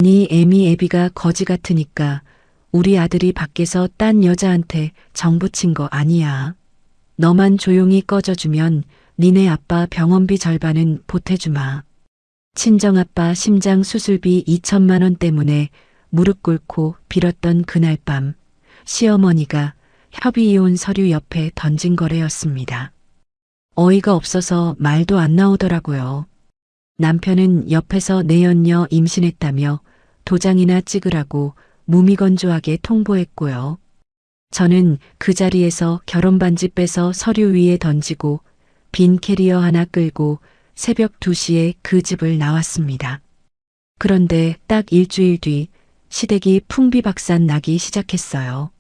네 애미 애비가 거지 같으니까 우리 아들이 밖에서 딴 여자한테 정 붙인 거 아니야. 너만 조용히 꺼져주면 니네 아빠 병원비 절반은 보태주마. 친정아빠 심장 수술비 2천만 원 때문에 무릎 꿇고 빌었던 그날 밤 시어머니가 협의이혼 서류 옆에 던진 거래였습니다. 어이가 없어서 말도 안 나오더라고요. 남편은 옆에서 내연녀 임신했다며 도장이나 찍으라고 무미건조하게 통보했고요. 저는 그 자리에서 결혼반지 빼서 서류 위에 던지고 빈 캐리어 하나 끌고 새벽 2시에 그 집을 나왔습니다. 그런데 딱 일주일 뒤 시댁이 풍비박산 나기 시작했어요.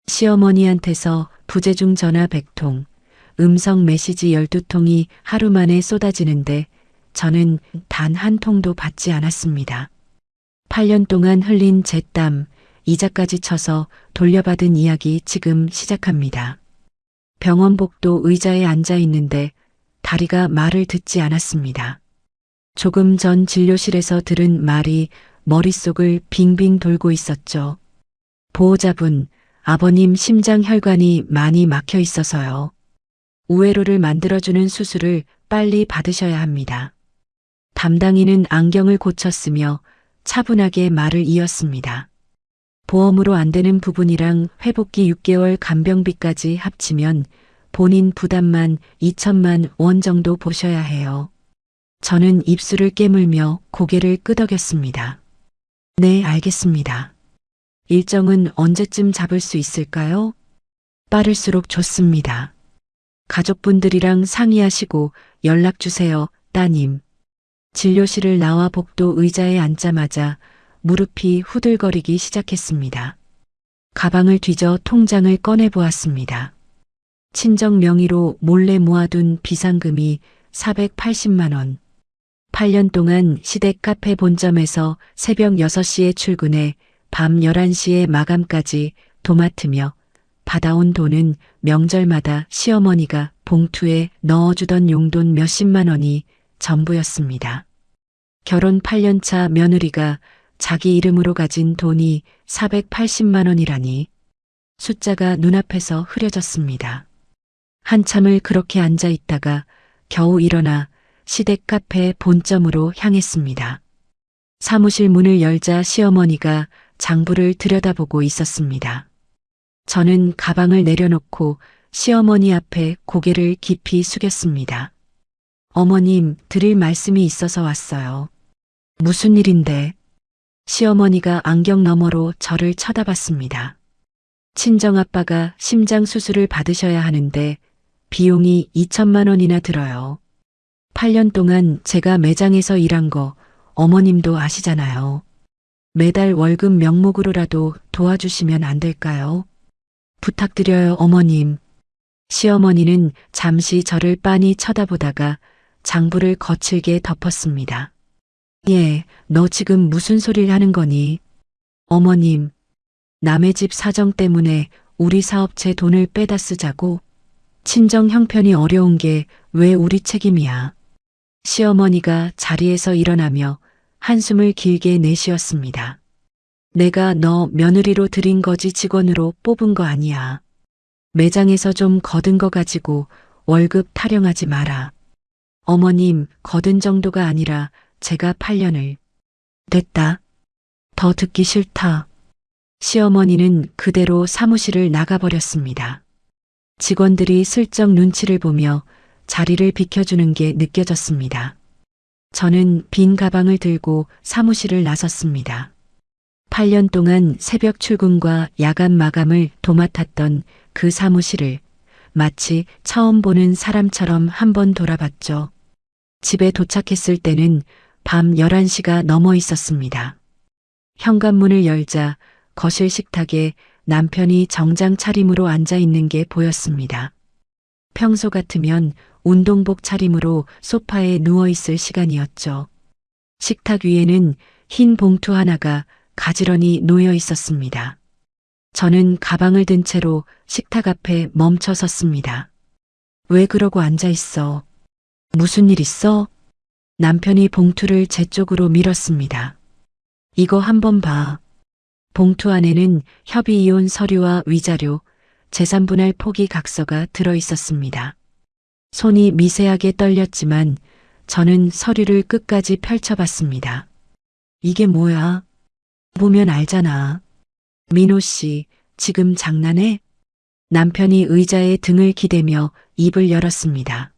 시어머니한테서 부재중 전화 100통, 음성 메시지 12통이 하루 만에 쏟아지는데 저는 단 한 통도 받지 않았습니다. 8년 동안 흘린 제 땀, 이자까지 쳐서 돌려받은 이야기 지금 시작합니다. 병원 복도 의자에 앉아 있는데 다리가 말을 듣지 않았습니다. 조금 전 진료실에서 들은 말이 머릿속을 빙빙 돌고 있었죠. 보호자분, 아버님 심장 혈관이 많이 막혀 있어서요. 우회로를 만들어주는 수술을 빨리 받으셔야 합니다. 담당인은 안경을 고쳤으며 차분하게 말을 이었습니다. 보험으로 안 되는 부분이랑 회복기 6개월 간병비까지 합치면 본인 부담만 2천만 원 정도 보셔야 해요. 저는 입술을 깨물며 고개를 끄덕였습니다. 네, 알겠습니다. 일정은 언제쯤 잡을 수 있을까요? 빠를수록 좋습니다. 가족분들이랑 상의하시고 연락 주세요, 따님. 진료실을 나와 복도 의자에 앉자마자 무릎이 후들거리기 시작했습니다. 가방을 뒤져 통장을 꺼내 보았습니다. 친정 명의로 몰래 모아둔 비상금이 480만 원. 8년 동안 시댁 카페 본점에서 새벽 6시에 출근해 밤 11시에 마감까지 도맡으며 받아온 돈은 명절마다 시어머니가 봉투에 넣어주던 용돈 몇십만 원이 전부였습니다. 결혼 8년차 며느리가 자기 이름으로 가진 돈이 480만 원이라니 숫자가 눈앞에서 흐려졌습니다. 한참을 그렇게 앉아 있다가 겨우 일어나 시댁 카페 본점으로 향했습니다. 사무실 문을 열자 시어머니가 장부를 들여다보고 있었습니다. 저는 가방을 내려놓고 시어머니 앞에 고개를 깊이 숙였습니다. 어머님, 드릴 말씀이 있어서 왔어요. 무슨 일인데? 시어머니가 안경 너머로 저를 쳐다봤습니다. 친정아빠가 심장 수술을 받으셔야 하는데 비용이 2천만 원이나 들어요. 8년 동안 제가 매장에서 일한 거 어머님도 아시잖아요. 매달 월급 명목으로라도 도와주시면 안 될까요? 부탁드려요, 어머님. 시어머니는 잠시 저를 빤히 쳐다보다가 장부를 거칠게 덮었습니다. 예, 너 지금 무슨 소리를 하는 거니? 어머님, 남의 집 사정 때문에 우리 사업체 돈을 빼다 쓰자고? 친정 형편이 어려운 게 왜 우리 책임이야? 시어머니가 자리에서 일어나며 한숨을 길게 내쉬었습니다. 내가 너 며느리로 들인 거지 직원으로 뽑은 거 아니야. 매장에서 좀 거둔 거 가지고 월급 타령하지 마라. 어머님, 거둔 정도가 아니라 제가 8년을. 됐다. 더 듣기 싫다. 시어머니는 그대로 사무실을 나가버렸습니다. 직원들이 슬쩍 눈치를 보며 자리를 비켜주는 게 느껴졌습니다. 저는 빈 가방을 들고 사무실을 나섰습니다. 8년 동안 새벽 출근과 야간 마감을 도맡았던 그 사무실을 마치 처음 보는 사람처럼 한번 돌아봤죠. 집에 도착했을 때는 밤 11시가 넘어 있었습니다. 현관문을 열자 거실 식탁에 남편이 정장 차림으로 앉아 있는 게 보였습니다. 평소 같으면 운동복 차림으로 소파에 누워 있을 시간이었죠. 식탁 위에는 흰 봉투 하나가 가지런히 놓여 있었습니다. 저는 가방을 든 채로 식탁 앞에 멈춰 섰습니다. 왜 그러고 앉아 있어? 무슨 일 있어? 남편이 봉투를 제 쪽으로 밀었습니다. 이거 한번 봐. 봉투 안에는 협의 이혼 서류와 위자료, 재산분할 포기 각서가 들어 있었습니다. 손이 미세하게 떨렸지만 저는 서류를 끝까지 펼쳐봤습니다. 이게 뭐야? 보면 알잖아. 민호 씨, 지금 장난해? 남편이 의자에 등을 기대며 입을 열었습니다.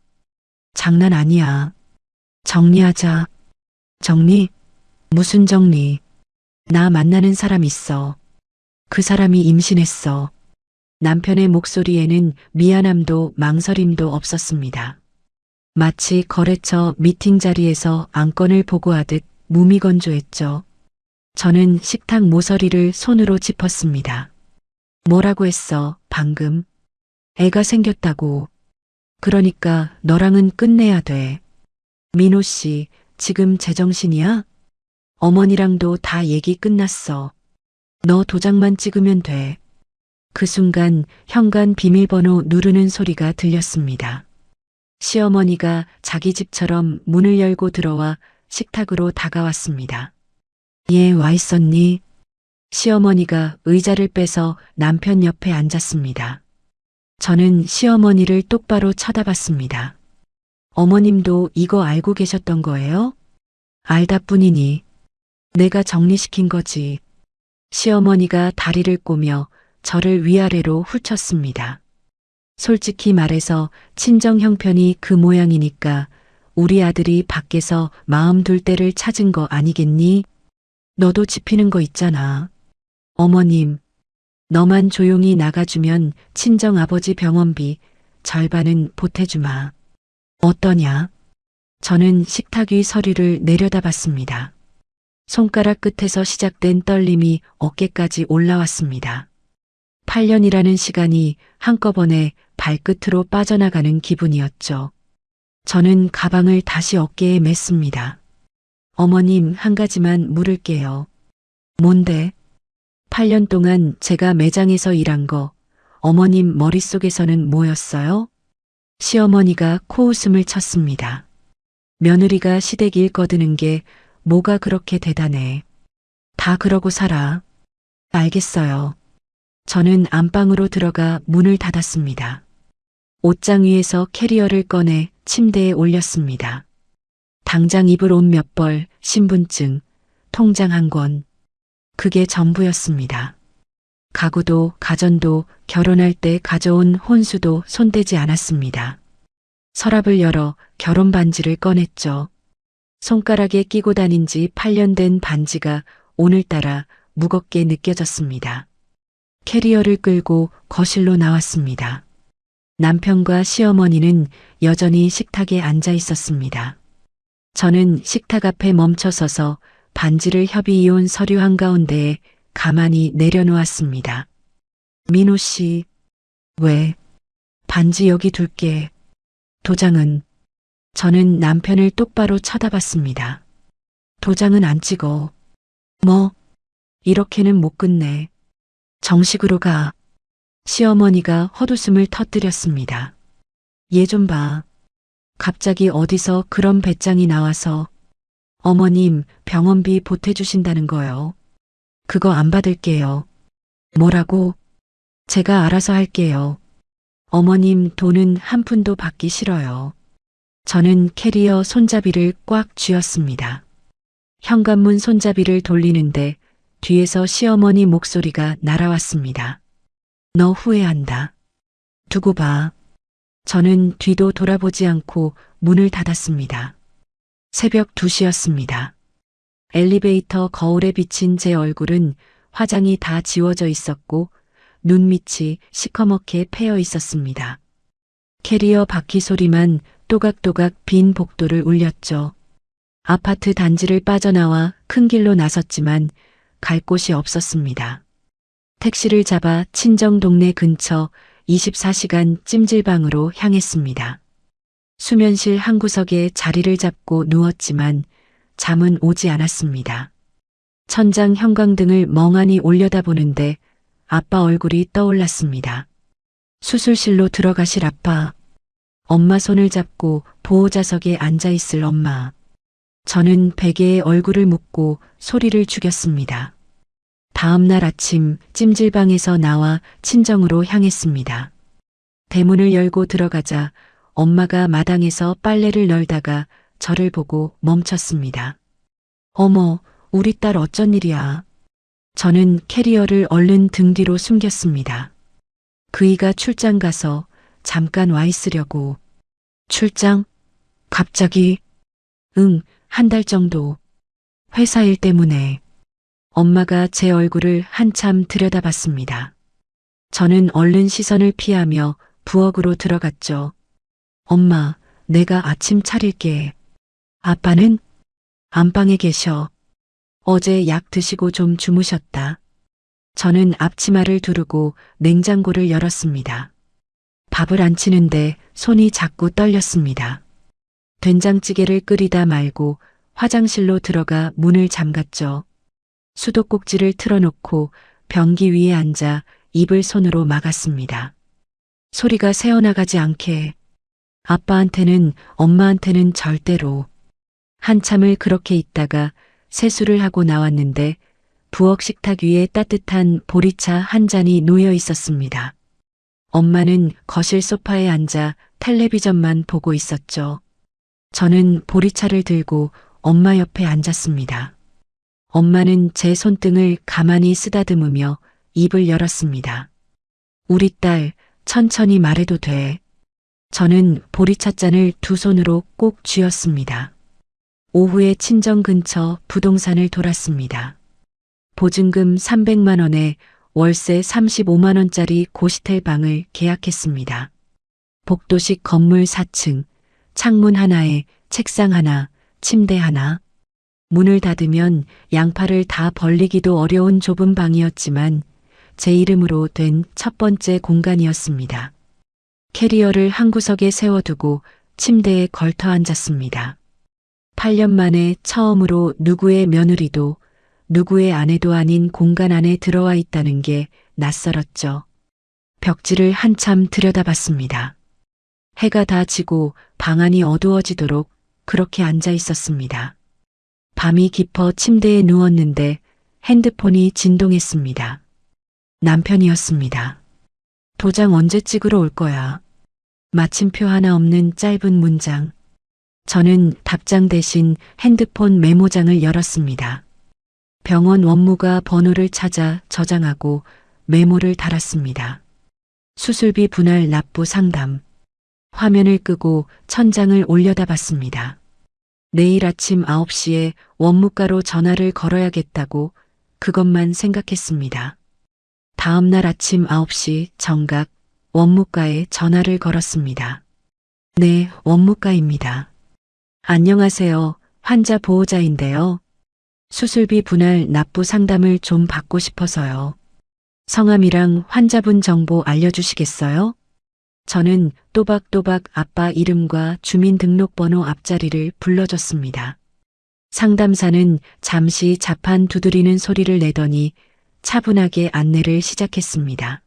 장난 아니야. 정리하자. 정리? 무슨 정리? 나 만나는 사람 있어. 그 사람이 임신했어. 남편의 목소리에는 미안함도 망설임도 없었습니다. 마치 거래처 미팅 자리에서 안건을 보고하듯 무미건조했죠. 저는 식탁 모서리를 손으로 짚었습니다. 뭐라고 했어, 방금? 애가 생겼다고. 그러니까 너랑은 끝내야 돼. 민호 씨, 지금 제정신이야? 어머니랑도 다 얘기 끝났어. 너 도장만 찍으면 돼. 그 순간 현관 비밀번호 누르는 소리가 들렸습니다. 시어머니가 자기 집처럼 문을 열고 들어와 식탁으로 다가왔습니다. 얘 와 있었니? 시어머니가 의자를 빼서 남편 옆에 앉았습니다. 저는 시어머니를 똑바로 쳐다봤습니다. 어머님도 이거 알고 계셨던 거예요? 알다 뿐이니. 내가 정리시킨 거지. 시어머니가 다리를 꼬며 저를 위아래로 훑쳤습니다. 솔직히 말해서 친정 형편이 그 모양이니까 우리 아들이 밖에서 마음 둘 때를 찾은 거 아니겠니? 너도 짚히는 거 있잖아. 어머님, 너만 조용히 나가주면 친정 아버지 병원비 절반은 보태주마. 어떠냐? 저는 식탁 위 서류를 내려다봤습니다. 손가락 끝에서 시작된 떨림이 어깨까지 올라왔습니다. 8년이라는 시간이 한꺼번에 발끝으로 빠져나가는 기분이었죠. 저는 가방을 다시 어깨에 맸습니다. 어머님, 한 가지만 물을게요. 뭔데? 8년 동안 제가 매장에서 일한 거 어머님 머릿속에서는 뭐였어요? 시어머니가 코웃음을 쳤습니다. 며느리가 시댁일 거드는 게 뭐가 그렇게 대단해. 다 그러고 살아. 알겠어요. 저는 안방으로 들어가 문을 닫았습니다. 옷장 위에서 캐리어를 꺼내 침대에 올렸습니다. 당장 입을 옷 몇 벌, 신분증, 통장 한 권. 그게 전부였습니다. 가구도 가전도 결혼할 때 가져온 혼수도 손대지 않았습니다. 서랍을 열어 결혼 반지를 꺼냈죠. 손가락에 끼고 다닌 지 8년 된 반지가 오늘따라 무겁게 느껴졌습니다. 캐리어를 끌고 거실로 나왔습니다. 남편과 시어머니는 여전히 식탁에 앉아 있었습니다. 저는 식탁 앞에 멈춰서서 반지를 협의 이혼 서류 한가운데에 가만히 내려놓았습니다. 민호 씨, 왜? 반지 여기 둘게. 도장은? 저는 남편을 똑바로 쳐다봤습니다. 도장은 안 찍어. 뭐? 이렇게는 못 끝내. 정식으로 가. 시어머니가 헛웃음을 터뜨렸습니다. 얘 좀 봐. 갑자기 어디서 그런 배짱이 나와서. 어머님, 병원비 보태주신다는 거요. 그거 안 받을게요. 뭐라고? 제가 알아서 할게요. 어머님 돈은 한 푼도 받기 싫어요. 저는 캐리어 손잡이를 꽉 쥐었습니다. 현관문 손잡이를 돌리는데 뒤에서 시어머니 목소리가 날아왔습니다. 너 후회한다. 두고 봐. 저는 뒤도 돌아보지 않고 문을 닫았습니다. 새벽 2시였습니다. 엘리베이터 거울에 비친 제 얼굴은 화장이 다 지워져 있었고 눈밑이 시커멓게 패여 있었습니다. 캐리어 바퀴 소리만 또각또각 빈 복도를 울렸죠. 아파트 단지를 빠져나와 큰 길로 나섰지만 갈 곳이 없었습니다. 택시를 잡아 친정 동네 근처 24시간 찜질방으로 향했습니다. 수면실 한 구석에 자리를 잡고 누웠지만 잠은 오지 않았습니다. 천장 형광등을 멍하니 올려다보는데 아빠 얼굴이 떠올랐습니다. 수술실로 들어가실 아빠. 엄마 손을 잡고 보호자석에 앉아있을 엄마. 저는 베개에 얼굴을 묻고 소리를 죽였습니다. 다음 날 아침 찜질방에서 나와 친정으로 향했습니다. 대문을 열고 들어가자 엄마가 마당에서 빨래를 널다가 저를 보고 멈췄습니다. 어머, 우리 딸 어쩐 일이야. 저는 캐리어를 얼른 등 뒤로 숨겼습니다. 그이가 출장 가서 잠깐 와 있으려고. 출장? 갑자기? 응, 한 달 정도. 회사 일 때문에. 엄마가 제 얼굴을 한참 들여다봤습니다. 저는 얼른 시선을 피하며 부엌으로 들어갔죠. 엄마, 내가 아침 차릴게. 아빠는? 안방에 계셔. 어제 약 드시고 좀 주무셨다. 저는 앞치마를 두르고 냉장고를 열었습니다. 밥을 안 치는데 손이 자꾸 떨렸습니다. 된장찌개를 끓이다 말고 화장실로 들어가 문을 잠갔죠. 수도꼭지를 틀어놓고 변기 위에 앉아 입을 손으로 막았습니다. 소리가 새어나가지 않게. 아빠한테는, 엄마한테는 절대로. 한참을 그렇게 있다가 세수를 하고 나왔는데 부엌 식탁 위에 따뜻한 보리차 한 잔이 놓여 있었습니다. 엄마는 거실 소파에 앉아 텔레비전만 보고 있었죠. 저는 보리차를 들고 엄마 옆에 앉았습니다. 엄마는 제 손등을 가만히 쓰다듬으며 입을 열었습니다. 우리 딸, 천천히 말해도 돼. 저는 보리찻잔을 두 손으로 꼭 쥐었습니다. 오후에 친정 근처 부동산을 돌았습니다. 보증금 300만 원에 월세 35만 원짜리 고시텔 방을 계약했습니다. 복도식 건물 4층, 창문 하나에 책상 하나, 침대 하나. 문을 닫으면 양팔을 다 벌리기도 어려운 좁은 방이었지만 제 이름으로 된 첫 번째 공간이었습니다. 캐리어를 한 구석에 세워두고 침대에 걸터 앉았습니다. 8년 만에 처음으로 누구의 며느리도 누구의 아내도 아닌 공간 안에 들어와 있다는 게 낯설었죠. 벽지를 한참 들여다봤습니다. 해가 다 지고 방 안이 어두워지도록 그렇게 앉아 있었습니다. 밤이 깊어 침대에 누웠는데 핸드폰이 진동했습니다. 남편이었습니다. 도장 언제 찍으러 올 거야? 마침표 하나 없는 짧은 문장. 저는 답장 대신 핸드폰 메모장을 열었습니다. 병원 원무가 번호를 찾아 저장하고 메모를 달았습니다. 수술비 분할 납부 상담. 화면을 끄고 천장을 올려다봤습니다. 내일 아침 9시에 원무과로 전화를 걸어야겠다고 그것만 생각했습니다. 다음 날 아침 9시 정각 원무과에 전화를 걸었습니다. 네, 원무과입니다. 안녕하세요. 환자 보호자인데요. 수술비 분할 납부 상담을 좀 받고 싶어서요. 성함이랑 환자분 정보 알려주시겠어요? 저는 또박또박 아빠 이름과 주민등록번호 앞자리를 불러줬습니다. 상담사는 잠시 자판 두드리는 소리를 내더니 차분하게 안내를 시작했습니다.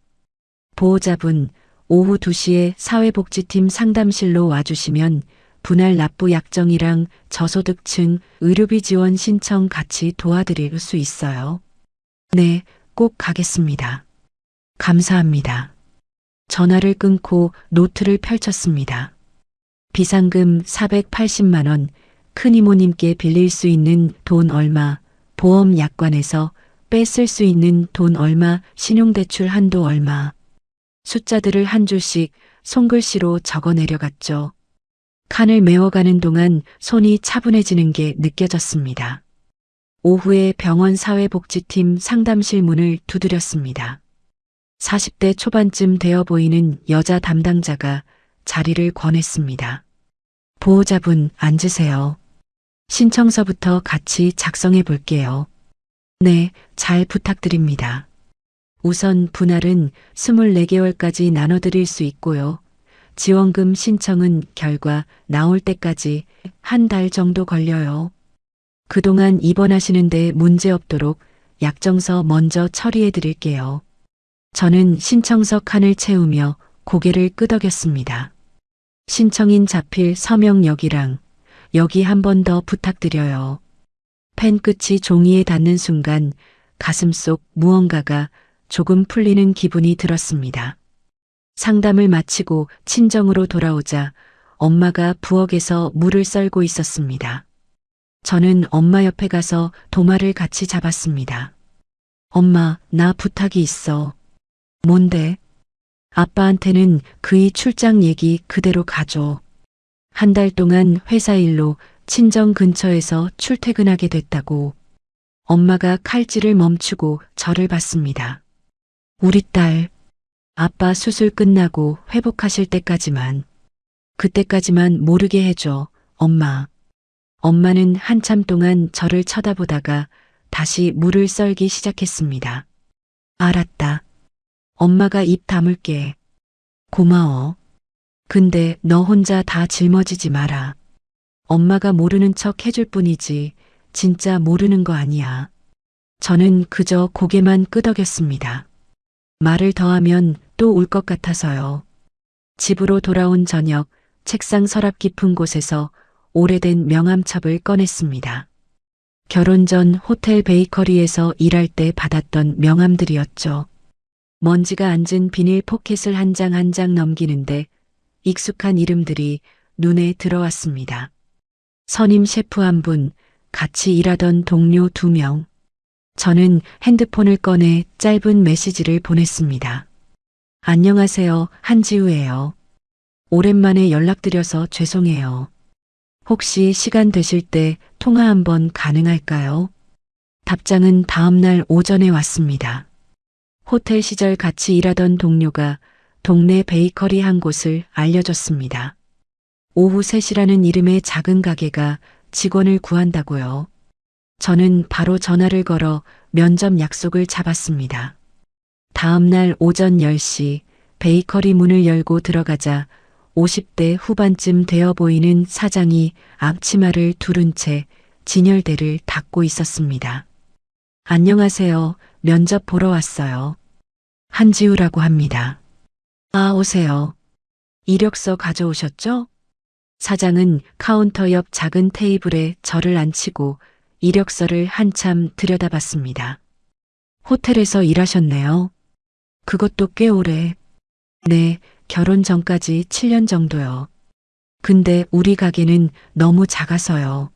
보호자분, 오후 2시에 사회복지팀 상담실로 와주시면 분할 납부 약정이랑 저소득층 의료비 지원 신청 같이 도와드릴 수 있어요. 네, 꼭 가겠습니다. 감사합니다. 전화를 끊고 노트를 펼쳤습니다. 비상금 480만 원, 큰이모님께 빌릴 수 있는 돈 얼마, 보험 약관에서 뺏을 수 있는 돈 얼마, 신용대출 한도 얼마. 숫자들을 한 줄씩 손글씨로 적어 내려갔죠. 칸을 메워가는 동안 손이 차분해지는 게 느껴졌습니다. 오후에 병원 사회복지팀 상담실 문을 두드렸습니다. 40대 초반쯤 되어 보이는 여자 담당자가 자리를 권했습니다. 보호자분 앉으세요. 신청서부터 같이 작성해 볼게요. 네, 잘 부탁드립니다. 우선 분할은 24개월까지 나눠드릴 수 있고요. 지원금 신청은 결과 나올 때까지 한 달 정도 걸려요. 그동안 입원하시는데 문제 없도록 약정서 먼저 처리해 드릴게요. 저는 신청서 칸을 채우며 고개를 끄덕였습니다. 신청인 자필 서명여기랑 여기 한 번 더 부탁드려요. 펜 끝이 종이에 닿는 순간 가슴 속 무언가가 조금 풀리는 기분이 들었습니다. 상담을 마치고 친정으로 돌아오자 엄마가 부엌에서 물을 썰고 있었습니다. 저는 엄마 옆에 가서 도마를 같이 잡았습니다. 엄마, 나 부탁이 있어. 뭔데? 아빠한테는 그이 출장 얘기 그대로 가줘. 한 달 동안 회사 일로 친정 근처에서 출퇴근하게 됐다고. 엄마가 칼질을 멈추고 저를 봤습니다. 우리 딸, 아빠 수술 끝나고 회복하실 때까지만, 그때까지만 모르게 해줘, 엄마. 엄마는 한참 동안 저를 쳐다보다가 다시 물을 썰기 시작했습니다. 알았다. 엄마가 입 다물게. 고마워. 근데 너 혼자 다 짊어지지 마라. 엄마가 모르는 척 해줄 뿐이지 진짜 모르는 거 아니야. 저는 그저 고개만 끄덕였습니다. 말을 더하면 또 울 것 같아서요. 집으로 돌아온 저녁 책상 서랍 깊은 곳에서 오래된 명함첩을 꺼냈습니다. 결혼 전 호텔 베이커리에서 일할 때 받았던 명함들이었죠. 먼지가 앉은 비닐 포켓을 한 장 한 장 넘기는데 익숙한 이름들이 눈에 들어왔습니다. 선임 셰프 한 분, 같이 일하던 동료 2명. 저는 핸드폰을 꺼내 짧은 메시지를 보냈습니다. 안녕하세요, 한지우예요. 오랜만에 연락드려서 죄송해요. 혹시 시간 되실 때 통화 한번 가능할까요? 답장은 다음날 오전에 왔습니다. 호텔 시절 같이 일하던 동료가 동네 베이커리 한 곳을 알려줬습니다. 오후 3시라는 이름의 작은 가게가 직원을 구한다고요. 저는 바로 전화를 걸어 면접 약속을 잡았습니다. 다음날 오전 10시 베이커리 문을 열고 들어가자 50대 후반쯤 되어 보이는 사장이 앞치마를 두른 채 진열대를 닦고 있었습니다. 안녕하세요. 면접 보러 왔어요. 한지우라고 합니다. 아, 오세요. 이력서 가져오셨죠? 사장은 카운터 옆 작은 테이블에 저를 앉히고 이력서를 한참 들여다봤습니다. 호텔에서 일하셨네요. 그것도 꽤 오래. 네, 결혼 전까지 7년 정도요. 근데 우리 가게는 너무 작아서요.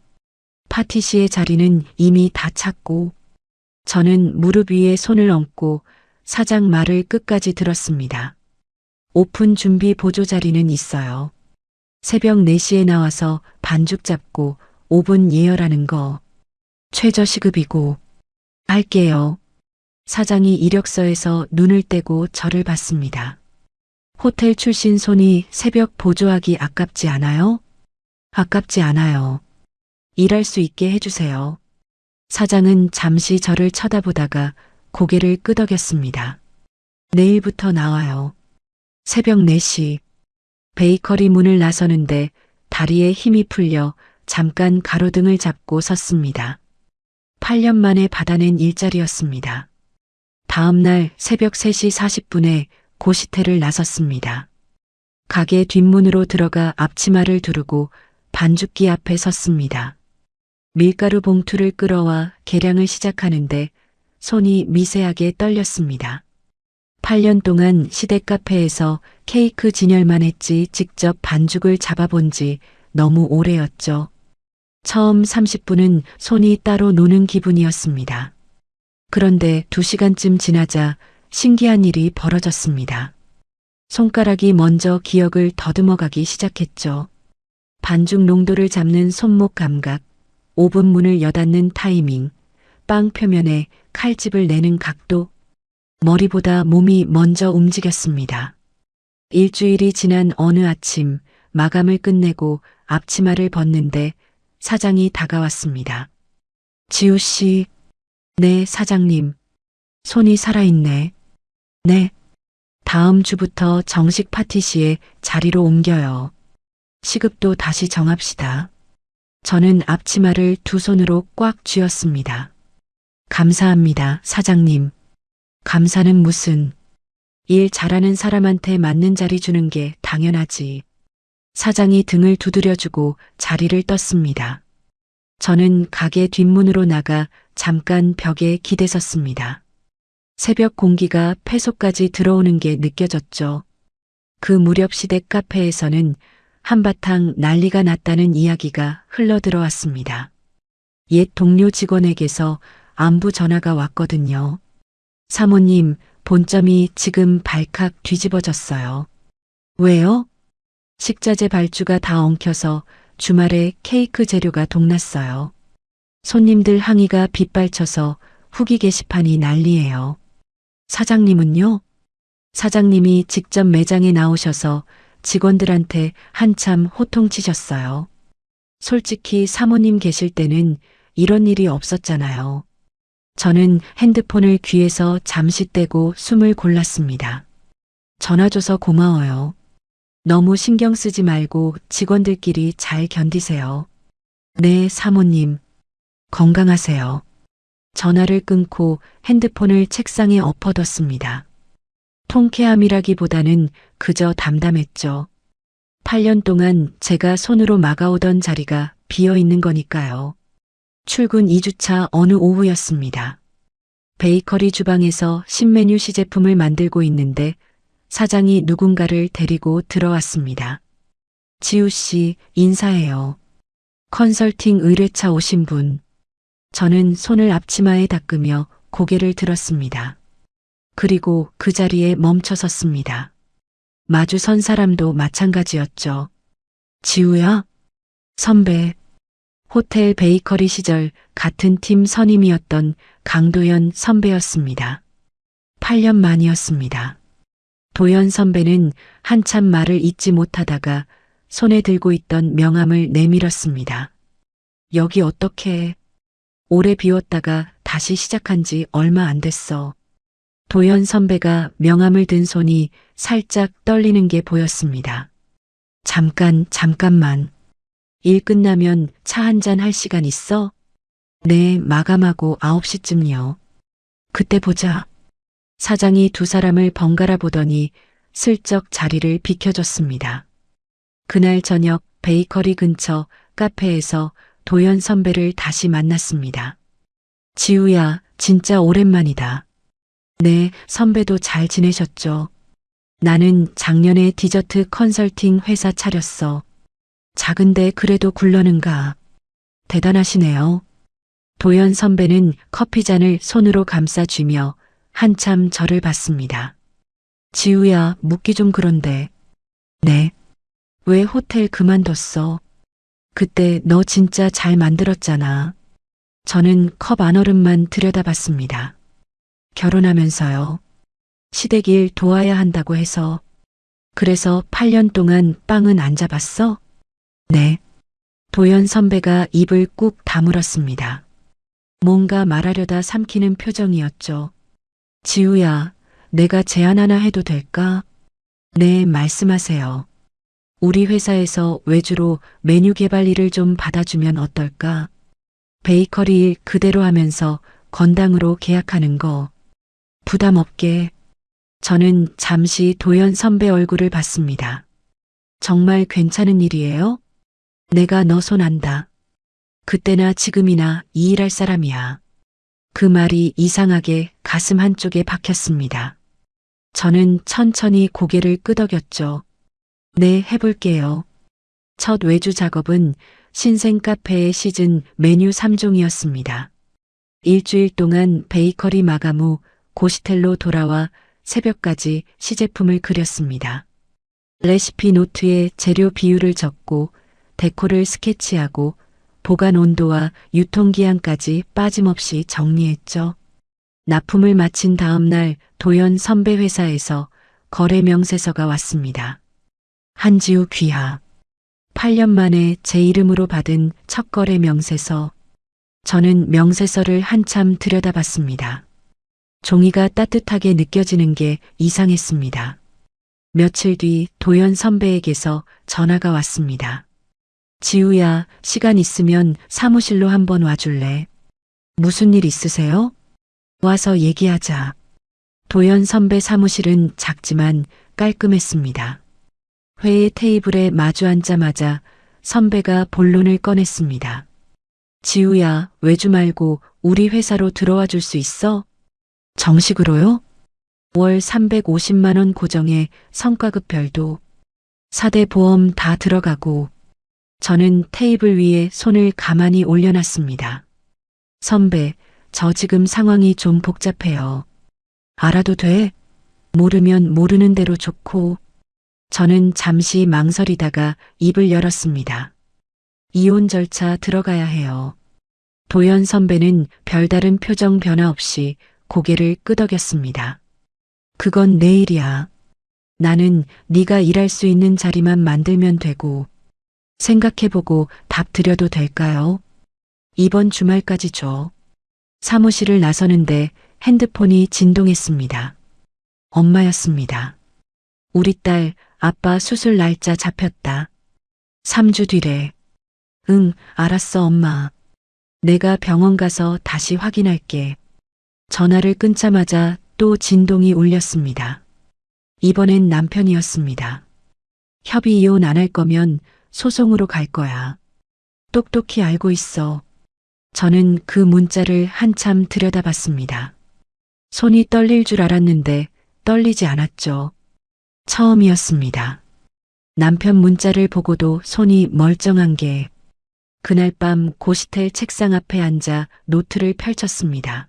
파티시의 자리는 이미 다 찼고. 저는 무릎 위에 손을 얹고 사장 말을 끝까지 들었습니다. 오픈 준비 보조 자리는 있어요. 새벽 4시에 나와서 반죽 잡고 5분 예열하는 거. 최저 시급이고. 할게요. 사장이 이력서에서 눈을 떼고 저를 봤습니다. 호텔 출신 손이 새벽 보조하기 아깝지 않아요? 아깝지 않아요. 일할 수 있게 해주세요. 사장은 잠시 저를 쳐다보다가 고개를 끄덕였습니다. 내일부터 나와요. 새벽 4시. 베이커리 문을 나서는데 다리에 힘이 풀려 잠깐 가로등을 잡고 섰습니다. 8년 만에 받아낸 일자리였습니다. 다음 날 새벽 3시 40분에 고시태를 나섰습니다. 가게 뒷문으로 들어가 앞치마를 두르고 반죽기 앞에 섰습니다. 밀가루 봉투를 끌어와 계량을 시작하는데 손이 미세하게 떨렸습니다. 8년 동안 시댁 카페에서 케이크 진열만 했지 직접 반죽을 잡아본 지 너무 오래였죠. 처음 30분은 손이 따로 노는 기분이었습니다. 그런데 2시간쯤 지나자 신기한 일이 벌어졌습니다. 손가락이 먼저 기억을 더듬어가기 시작했죠. 반죽 농도를 잡는 손목 감각, 오븐 문을 여닫는 타이밍, 빵 표면에 칼집을 내는 각도, 머리보다 몸이 먼저 움직였습니다. 일주일이 지난 어느 아침 마감을 끝내고 앞치마를 벗는데 사장이 다가왔습니다. 지우 씨. 네, 사장님. 손이 살아있네. 네. 다음 주부터 정식 파티시에 자리로 옮겨요. 시급도 다시 정합시다. 저는 앞치마를 2손으로 꽉 쥐었습니다. 감사합니다, 사장님. 감사는 무슨. 일 잘하는 사람한테 맞는 자리 주는 게 당연하지. 사장이 등을 두드려주고 자리를 떴습니다. 저는 가게 뒷문으로 나가 잠깐 벽에 기대섰습니다. 새벽 공기가 폐소까지 들어오는 게 느껴졌죠. 그 무렵 시댁 카페에서는 한바탕 난리가 났다는 이야기가 흘러들어왔습니다. 옛 동료 직원에게서 안부 전화가 왔거든요. 사모님, 본점이 지금 발칵 뒤집어졌어요. 왜요? 식자재 발주가 다 엉켜서 주말에 케이크 재료가 동났어요. 손님들 항의가 빗발쳐서 후기 게시판이 난리예요. 사장님은요? 사장님이 직접 매장에 나오셔서 직원들한테 한참 호통치셨어요. 솔직히 사모님 계실 때는 이런 일이 없었잖아요. 저는 핸드폰을 귀에서 잠시 떼고 숨을 골랐습니다. 전화 줘서 고마워요. 너무 신경 쓰지 말고 직원들끼리 잘 견디세요. 네, 사모님. 건강하세요. 전화를 끊고 핸드폰을 책상에 엎어뒀습니다. 통쾌함이라기보다는 그저 담담했죠. 8년 동안 제가 손으로 막아오던 자리가 비어 있는 거니까요. 출근 2주차 어느 오후였습니다. 베이커리 주방에서 신메뉴 시제품을 만들고 있는데 사장이 누군가를 데리고 들어왔습니다. 지우 씨, 인사해요. 컨설팅 의뢰차 오신 분. 저는 손을 앞치마에 닦으며 고개를 들었습니다. 그리고 그 자리에 멈춰 섰습니다. 마주 선 사람도 마찬가지였죠. 지우야? 선배. 호텔 베이커리 시절 같은 팀 선임이었던 강도연 선배였습니다. 8년 만이었습니다. 도연 선배는 한참 말을 잇지 못하다가 손에 들고 있던 명함을 내밀었습니다. 여기 어떻게 오래 비웠다가 다시 시작한 지 얼마 안 됐어. 도연 선배가 명함을 든 손이 살짝 떨리는 게 보였습니다. 잠깐만. 일 끝나면 차 한잔 할 시간 있어? 네, 마감하고 9시쯤요. 그때 보자. 사장이 두 사람을 번갈아 보더니 슬쩍 자리를 비켜줬습니다. 그날 저녁 베이커리 근처 카페에서 도연 선배를 다시 만났습니다. 지우야, 진짜 오랜만이다. 네, 선배도 잘 지내셨죠? 나는 작년에 디저트 컨설팅 회사 차렸어. 작은데 그래도 굴러는가. 대단하시네요. 도연 선배는 커피잔을 손으로 감싸쥐며 한참 저를 봤습니다. 지우야, 묻기 좀 그런데. 네. 왜 호텔 그만뒀어? 그때 너 진짜 잘 만들었잖아. 저는 컵 안얼음만 들여다봤습니다. 결혼하면서요. 시댁 일 도와야 한다고 해서. 그래서 8년 동안 빵은 안 잡았어? 네. 도연 선배가 입을 꾹 다물었습니다. 뭔가 말하려다 삼키는 표정이었죠. 지우야, 내가 제안 하나 해도 될까? 네, 말씀하세요. 우리 회사에서 외주로 메뉴 개발 일을 좀 받아주면 어떨까? 베이커리 일 그대로 하면서 건당으로 계약하는 거. 부담 없게. 저는 잠시 도연 선배 얼굴을 봤습니다. 정말 괜찮은 일이에요? 내가 너 손 안다. 그때나 지금이나 이 일할 사람이야. 그 말이 이상하게 가슴 한쪽에 박혔습니다. 저는 천천히 고개를 끄덕였죠. 네, 해볼게요. 첫 외주 작업은 신생 카페의 시즌 메뉴 3종이었습니다. 일주일 동안 베이커리 마감 후 고시텔로 돌아와 새벽까지 시제품을 그렸습니다. 레시피 노트에 재료 비율을 적고 데코를 스케치하고 보관 온도와 유통기한까지 빠짐없이 정리했죠. 납품을 마친 다음 날 도연 선배 회사에서 거래 명세서가 왔습니다. 한지우 귀하. 8년 만에 제 이름으로 받은 첫 거래 명세서. 저는 명세서를 한참 들여다봤습니다. 종이가 따뜻하게 느껴지는 게 이상했습니다. 며칠 뒤 도연 선배에게서 전화가 왔습니다. 지우야, 시간 있으면 사무실로 한번 와줄래? 무슨 일 있으세요? 와서 얘기하자. 도연 선배 사무실은 작지만 깔끔했습니다. 회의 테이블에 마주 앉자마자 선배가 본론을 꺼냈습니다. 지우야, 외주 말고 우리 회사로 들어와 줄 수 있어? 정식으로요? 월 350만 원 고정에 성과급 별도, 4대 보험 다 들어가고. 저는 테이블 위에 손을 가만히 올려놨습니다. 선배, 저 지금 상황이 좀 복잡해요. 알아도 돼? 모르면 모르는 대로 좋고. 저는 잠시 망설이다가 입을 열었습니다. 이혼 절차 들어가야 해요. 도연 선배는 별다른 표정 변화 없이 고개를 끄덕였습니다. 그건 내일이야. 나는 네가 일할 수 있는 자리만 만들면 되고. 생각해보고 답 드려도 될까요? 이번 주말까지 줘. 사무실을 나서는데 핸드폰이 진동했습니다. 엄마였습니다. 우리 딸, 아빠 수술 날짜 잡혔다. 3주 뒤래. 응, 알았어, 엄마. 내가 병원 가서 다시 확인할게. 전화를 끊자마자 또 진동이 울렸습니다. 이번엔 남편이었습니다. 협의 이혼 안 할 거면 소송으로 갈 거야. 똑똑히 알고 있어. 저는 그 문자를 한참 들여다봤습니다. 손이 떨릴 줄 알았는데 떨리지 않았죠. 처음이었습니다. 남편 문자를 보고도 손이 멀쩡한 게. 그날 밤 고시텔 책상 앞에 앉아 노트를 펼쳤습니다.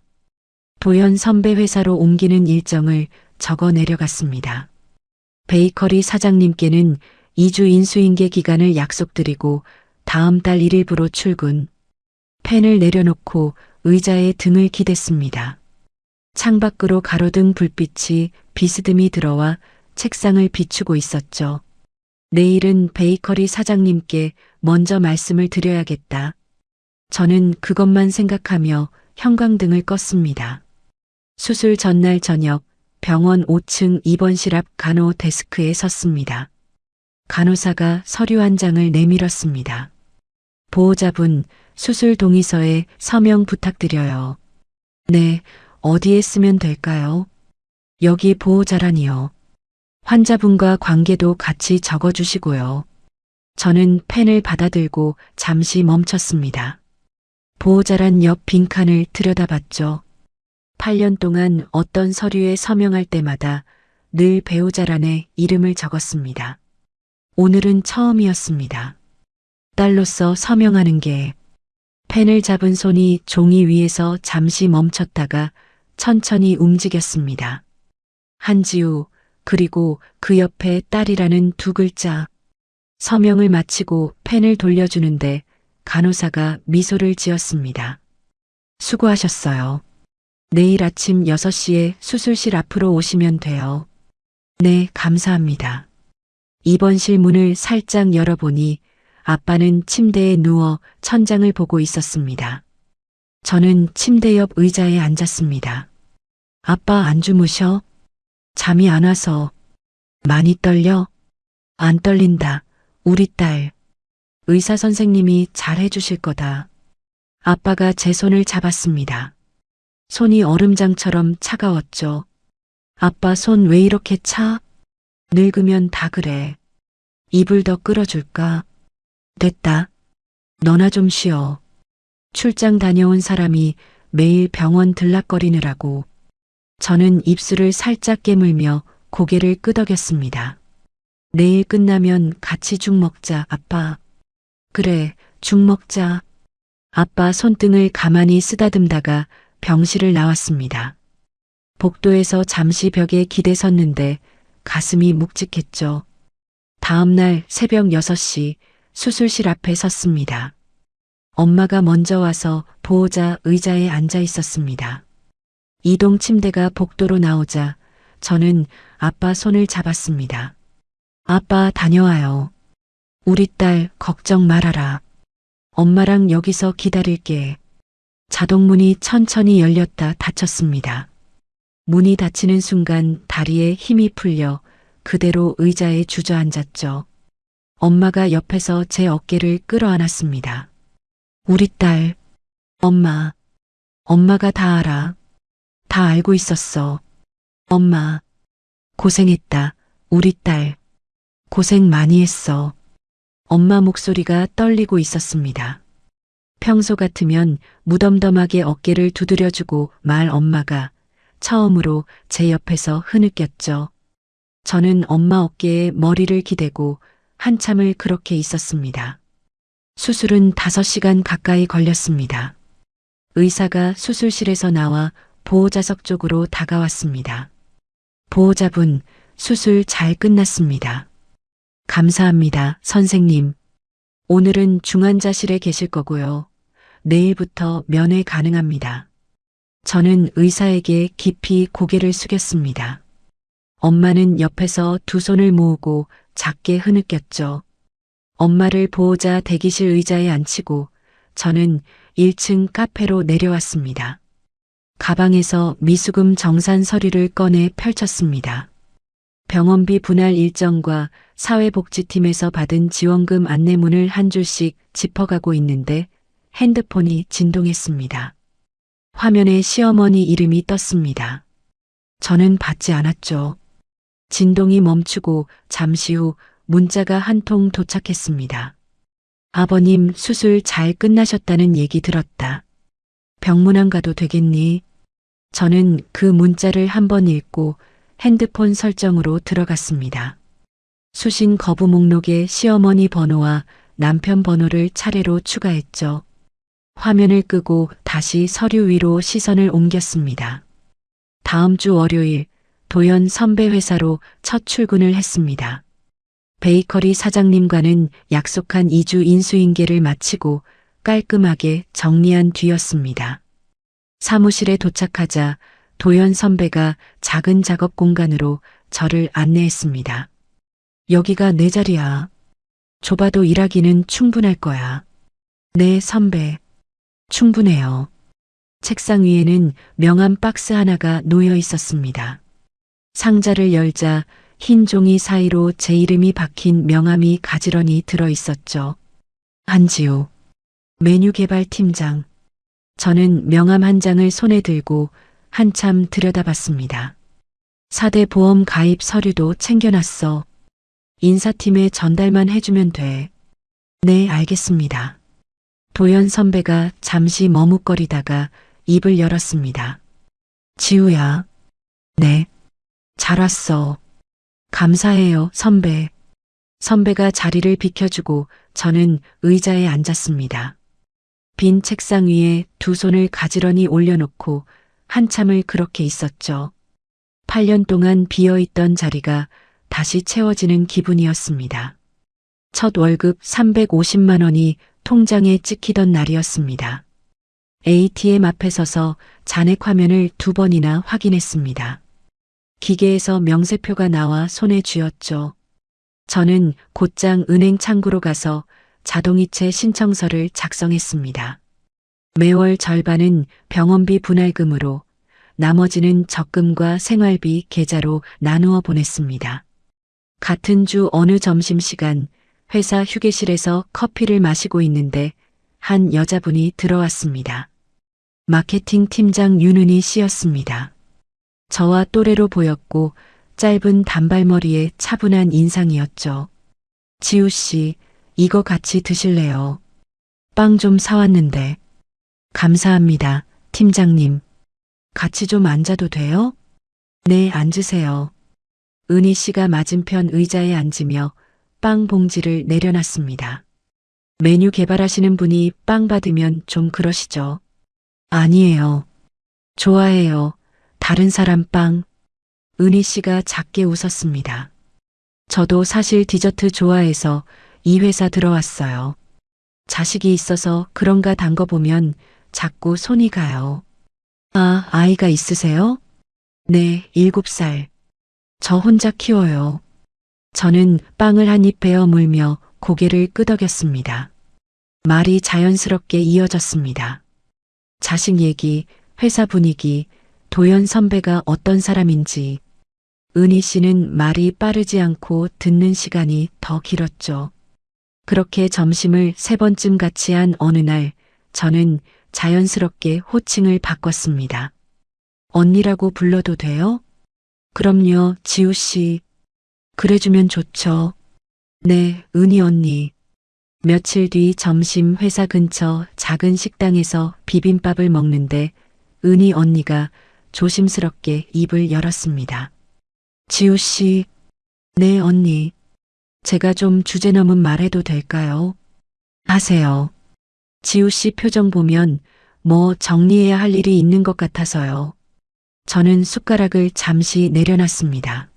도연 선배 회사로 옮기는 일정을 적어 내려갔습니다. 베이커리 사장님께는 2주 인수인계 기간을 약속드리고 다음 달 1일부로 출근. 펜을 내려놓고 의자에 등을 기댔습니다. 창밖으로 가로등 불빛이 비스듬히 들어와 책상을 비추고 있었죠. 내일은 베이커리 사장님께 먼저 말씀을 드려야겠다. 저는 그것만 생각하며 형광등을 껐습니다. 수술 전날 저녁 병원 5층 입원실 앞 간호 데스크에 섰습니다. 간호사가 서류 한 장을 내밀었습니다. 보호자분, 수술 동의서에 서명 부탁드려요. 네, 어디에 쓰면 될까요? 여기 보호자란이요. 환자분과 관계도 같이 적어주시고요. 저는 펜을 받아들고 잠시 멈췄습니다. 보호자란 옆 빈칸을 들여다봤죠. 8년 동안 어떤 서류에 서명할 때마다 늘 배우자란에 이름을 적었습니다. 오늘은 처음이었습니다. 딸로서 서명하는 게. 펜을 잡은 손이 종이 위에서 잠시 멈췄다가 천천히 움직였습니다. 한지우, 그리고 그 옆에 딸이라는 두 글자. 서명을 마치고 펜을 돌려주는데 간호사가 미소를 지었습니다. 수고하셨어요. 내일 아침 6시에 수술실 앞으로 오시면 돼요. 네, 감사합니다. 입원실 문을 살짝 열어보니 아빠는 침대에 누워 천장을 보고 있었습니다. 저는 침대 옆 의자에 앉았습니다. 아빠 안 주무셔? 잠이 안 와서. 많이 떨려? 안 떨린다. 우리 딸. 의사 선생님이 잘 해주실 거다. 아빠가 제 손을 잡았습니다. 손이 얼음장처럼 차가웠죠. 아빠 손 왜 이렇게 차? 늙으면 다 그래. 이불 더 끌어줄까? 됐다. 너나 좀 쉬어. 출장 다녀온 사람이 매일 병원 들락거리느라고. 저는 입술을 살짝 깨물며 고개를 끄덕였습니다. 내일 끝나면 같이 죽 먹자, 아빠. 그래, 죽 먹자. 아빠 손등을 가만히 쓰다듬다가 병실을 나왔습니다. 복도에서 잠시 벽에 기대섰는데 가슴이 묵직했죠. 다음 날 새벽 6시 수술실 앞에 섰습니다. 엄마가 먼저 와서 보호자 의자에 앉아 있었습니다. 이동 침대가 복도로 나오자 저는 아빠 손을 잡았습니다. 아빠 다녀와요. 우리 딸 걱정 말아라. 엄마랑 여기서 기다릴게. 자동문이 천천히 열렸다 닫혔습니다. 문이 닫히는 순간 다리에 힘이 풀려 그대로 의자에 주저앉았죠. 엄마가 옆에서 제 어깨를 끌어안았습니다. 우리 딸, 엄마가 다 알아. 다 알고 있었어. 엄마, 고생했다. 우리 딸. 고생 많이 했어. 엄마 목소리가 떨리고 있었습니다. 평소 같으면 무덤덤하게 어깨를 두드려주고 말 엄마가 처음으로 제 옆에서 흐느꼈죠. 저는 엄마 어깨에 머리를 기대고 한참을 그렇게 있었습니다. 수술은 5시간 가까이 걸렸습니다. 의사가 수술실에서 나와 보호자석 쪽으로 다가왔습니다. 보호자분, 수술 잘 끝났습니다. 감사합니다, 선생님. 오늘은 중환자실에 계실 거고요. 내일부터 면회 가능합니다. 저는 의사에게 깊이 고개를 숙였습니다. 엄마는 옆에서 두 손을 모으고 작게 흐느꼈죠. 엄마를 보호자 대기실 의자에 앉히고 저는 1층 카페로 내려왔습니다. 가방에서 미수금 정산 서류를 꺼내 펼쳤습니다. 병원비 분할 일정과 사회복지팀에서 받은 지원금 안내문을 한 줄씩 짚어가고 있는데 핸드폰이 진동했습니다. 화면에 시어머니 이름이 떴습니다. 저는 받지 않았죠. 진동이 멈추고 잠시 후 문자가 한 통 도착했습니다. 아버님 수술 잘 끝나셨다는 얘기 들었다. 병문안 가도 되겠니? 저는 그 문자를 한번 읽고 핸드폰 설정으로 들어갔습니다. 수신 거부 목록에 시어머니 번호와 남편 번호를 차례로 추가했죠. 화면을 끄고 다시 서류 위로 시선을 옮겼습니다. 다음 주 월요일 도연 선배 회사로 첫 출근을 했습니다. 베이커리 사장님과는 약속한 2주 인수인계를 마치고 깔끔하게 정리한 뒤였습니다. 사무실에 도착하자 도연 선배가 작은 작업 공간으로 저를 안내했습니다. 여기가 내 자리야. 좁아도 일하기는 충분할 거야. 네, 선배. 충분해요. 책상 위에는 명함 박스 하나가 놓여 있었습니다. 상자를 열자 흰 종이 사이로 제 이름이 박힌 명함이 가지런히 들어 있었죠. 한지우, 메뉴 개발 팀장. 저는 명함 한 장을 손에 들고 한참 들여다봤습니다. 4대 보험 가입 서류도 챙겨놨어. 인사팀에 전달만 해주면 돼. 네, 알겠습니다. 도연 선배가 잠시 머뭇거리다가 입을 열었습니다. 지우야. 네. 잘 왔어. 감사해요, 선배. 선배가 자리를 비켜주고 저는 의자에 앉았습니다. 빈 책상 위에 두 손을 가지런히 올려놓고 한참을 그렇게 있었죠. 8년 동안 비어있던 자리가 다시 채워지는 기분이었습니다. 첫 월급 350만 원이 통장에 찍히던 날이었습니다. ATM 앞에 서서 잔액 화면을 2번이나 확인했습니다. 기계에서 명세표가 나와 손에 쥐었죠. 저는 곧장 은행 창구로 가서 자동이체 신청서를 작성했습니다. 매월 절반은 병원비 분할금으로 나머지는 적금과 생활비 계좌로 나누어 보냈습니다. 같은 주 어느 점심시간 회사 휴게실에서 커피를 마시고 있는데 한 여자분이 들어왔습니다. 마케팅 팀장 윤은희 씨였습니다. 저와 또래로 보였고 짧은 단발머리에 차분한 인상이었죠. 지우 씨, 이거 같이 드실래요? 빵 좀 사왔는데. 감사합니다, 팀장님. 같이 좀 앉아도 돼요? 네, 앉으세요. 은희 씨가 맞은편 의자에 앉으며 빵 봉지를 내려놨습니다. 메뉴 개발하시는 분이 빵 받으면 좀 그러시죠? 아니에요. 좋아해요. 다른 사람 빵. 은희 씨가 작게 웃었습니다. 저도 사실 디저트 좋아해서 이 회사 들어왔어요. 자식이 있어서 그런가 담궈보면 자꾸 손이 가요. 아, 아이가 있으세요? 네, 7살. 저 혼자 키워요. 저는 빵을 한 입 베어 물며 고개를 끄덕였습니다. 말이 자연스럽게 이어졌습니다. 자식 얘기, 회사 분위기, 도연 선배가 어떤 사람인지. 은희 씨는 말이 빠르지 않고 듣는 시간이 더 길었죠. 그렇게 점심을 3번쯤 같이 한 어느 날 저는 자연스럽게 호칭을 바꿨습니다. 언니라고 불러도 돼요? 그럼요, 지우 씨. 그래주면 좋죠. 네, 은희 언니. 며칠 뒤 점심 회사 근처 작은 식당에서 비빔밥을 먹는데 은희 언니가 조심스럽게 입을 열었습니다. 지우 씨, 네, 언니. 제가 좀 주제 넘은 말해도 될까요? 하세요. 지우 씨 표정 보면 뭐 정리해야 할 일이 있는 것 같아서요. 저는 숟가락을 잠시 내려놨습니다.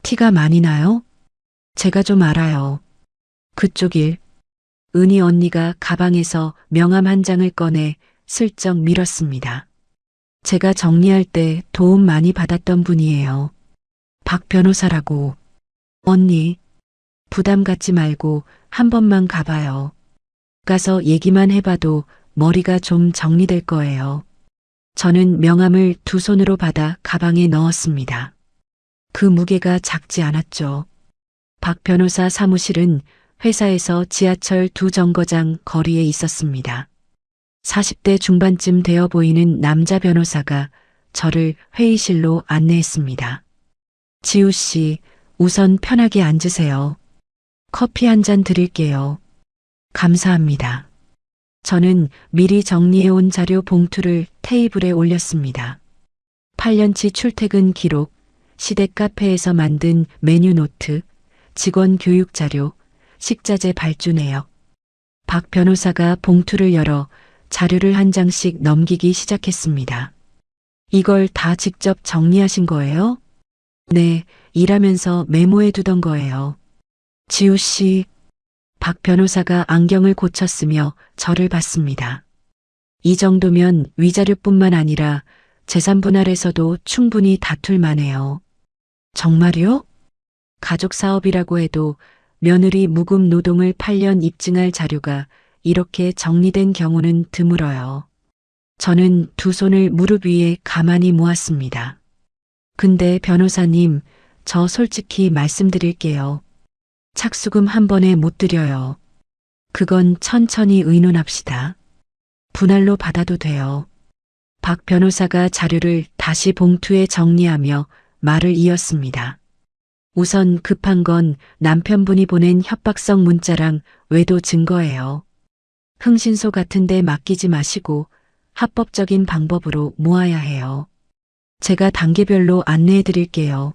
티가 많이 나요? 제가 좀 알아요. 그쪽 일. 은희 언니가 가방에서 명함 한 장을 꺼내 슬쩍 밀었습니다. 제가 정리할 때 도움 많이 받았던 분이에요. 박 변호사라고. 언니, 부담 갖지 말고 한 번만 가봐요. 가서 얘기만 해봐도 머리가 좀 정리될 거예요. 저는 명함을 두 손으로 받아 가방에 넣었습니다. 그 무게가 작지 않았죠. 박 변호사 사무실은 회사에서 지하철 두 정거장 거리에 있었습니다. 40대 중반쯤 되어 보이는 남자 변호사가 저를 회의실로 안내했습니다. 지우 씨, 우선 편하게 앉으세요. 커피 한 잔 드릴게요. 감사합니다. 저는 미리 정리해온 자료 봉투를 테이블에 올렸습니다. 8년치 출퇴근 기록, 시댁 카페에서 만든 메뉴 노트, 직원 교육 자료, 식자재 발주 내역. 박 변호사가 봉투를 열어 자료를 한 장씩 넘기기 시작했습니다. 이걸 다 직접 정리하신 거예요? 네, 일하면서 메모해 두던 거예요. 지우 씨, 박 변호사가 안경을 고쳤으며 저를 봤습니다. 이 정도면 위자료뿐만 아니라 재산 분할에서도 충분히 다툴 만해요. 정말요? 가족 사업이라고 해도 며느리 무급 노동을 8년 입증할 자료가 이렇게 정리된 경우는 드물어요. 저는 두 손을 무릎 위에 가만히 모았습니다. 근데 변호사님, 저 솔직히 말씀드릴게요. 착수금 한 번에 못 드려요. 그건 천천히 의논합시다. 분할로 받아도 돼요. 박 변호사가 자료를 다시 봉투에 정리하며 말을 이었습니다. 우선 급한 건 남편분이 보낸 협박성 문자랑 외도 증거예요. 흥신소 같은 데 맡기지 마시고 합법적인 방법으로 모아야 해요. 제가 단계별로 안내해 드릴게요.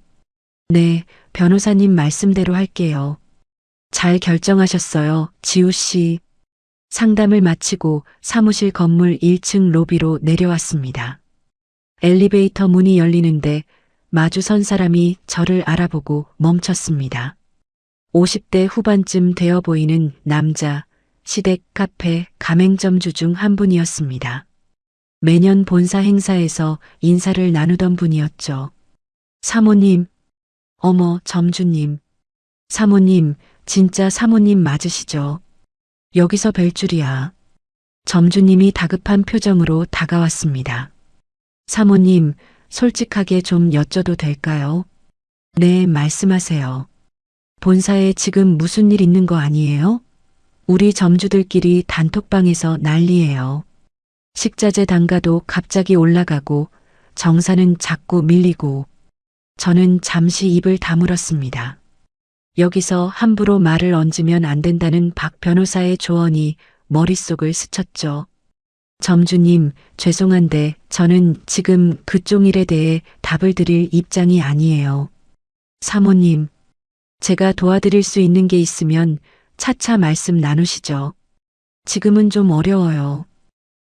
네, 변호사님 말씀대로 할게요. 잘 결정하셨어요, 지우 씨. 상담을 마치고 사무실 건물 1층 로비로 내려왔습니다. 엘리베이터 문이 열리는데 마주 선 사람이 저를 알아보고 멈췄습니다. 50대 후반쯤 되어 보이는 남자, 시댁 카페 가맹점주 중 한 분이었습니다. 매년 본사 행사에서 인사를 나누던 분이었죠. 사모님, 어머, 점주님. 사모님, 진짜 사모님 맞으시죠? 여기서 뵐 줄이야. 점주님이 다급한 표정으로 다가왔습니다. 사모님, 솔직하게 좀 여쭤도 될까요? 네, 말씀하세요. 본사에 지금 무슨 일 있는 거 아니에요? 우리 점주들끼리 단톡방에서 난리예요. 식자재 단가도 갑자기 올라가고 정사는 자꾸 밀리고. 저는 잠시 입을 다물었습니다. 여기서 함부로 말을 얹으면 안 된다는 박 변호사의 조언이 머릿속을 스쳤죠. 점주님, 죄송한데 저는 지금 그쪽 일에 대해 답을 드릴 입장이 아니에요. 사모님, 제가 도와드릴 수 있는 게 있으면 차차 말씀 나누시죠. 지금은 좀 어려워요.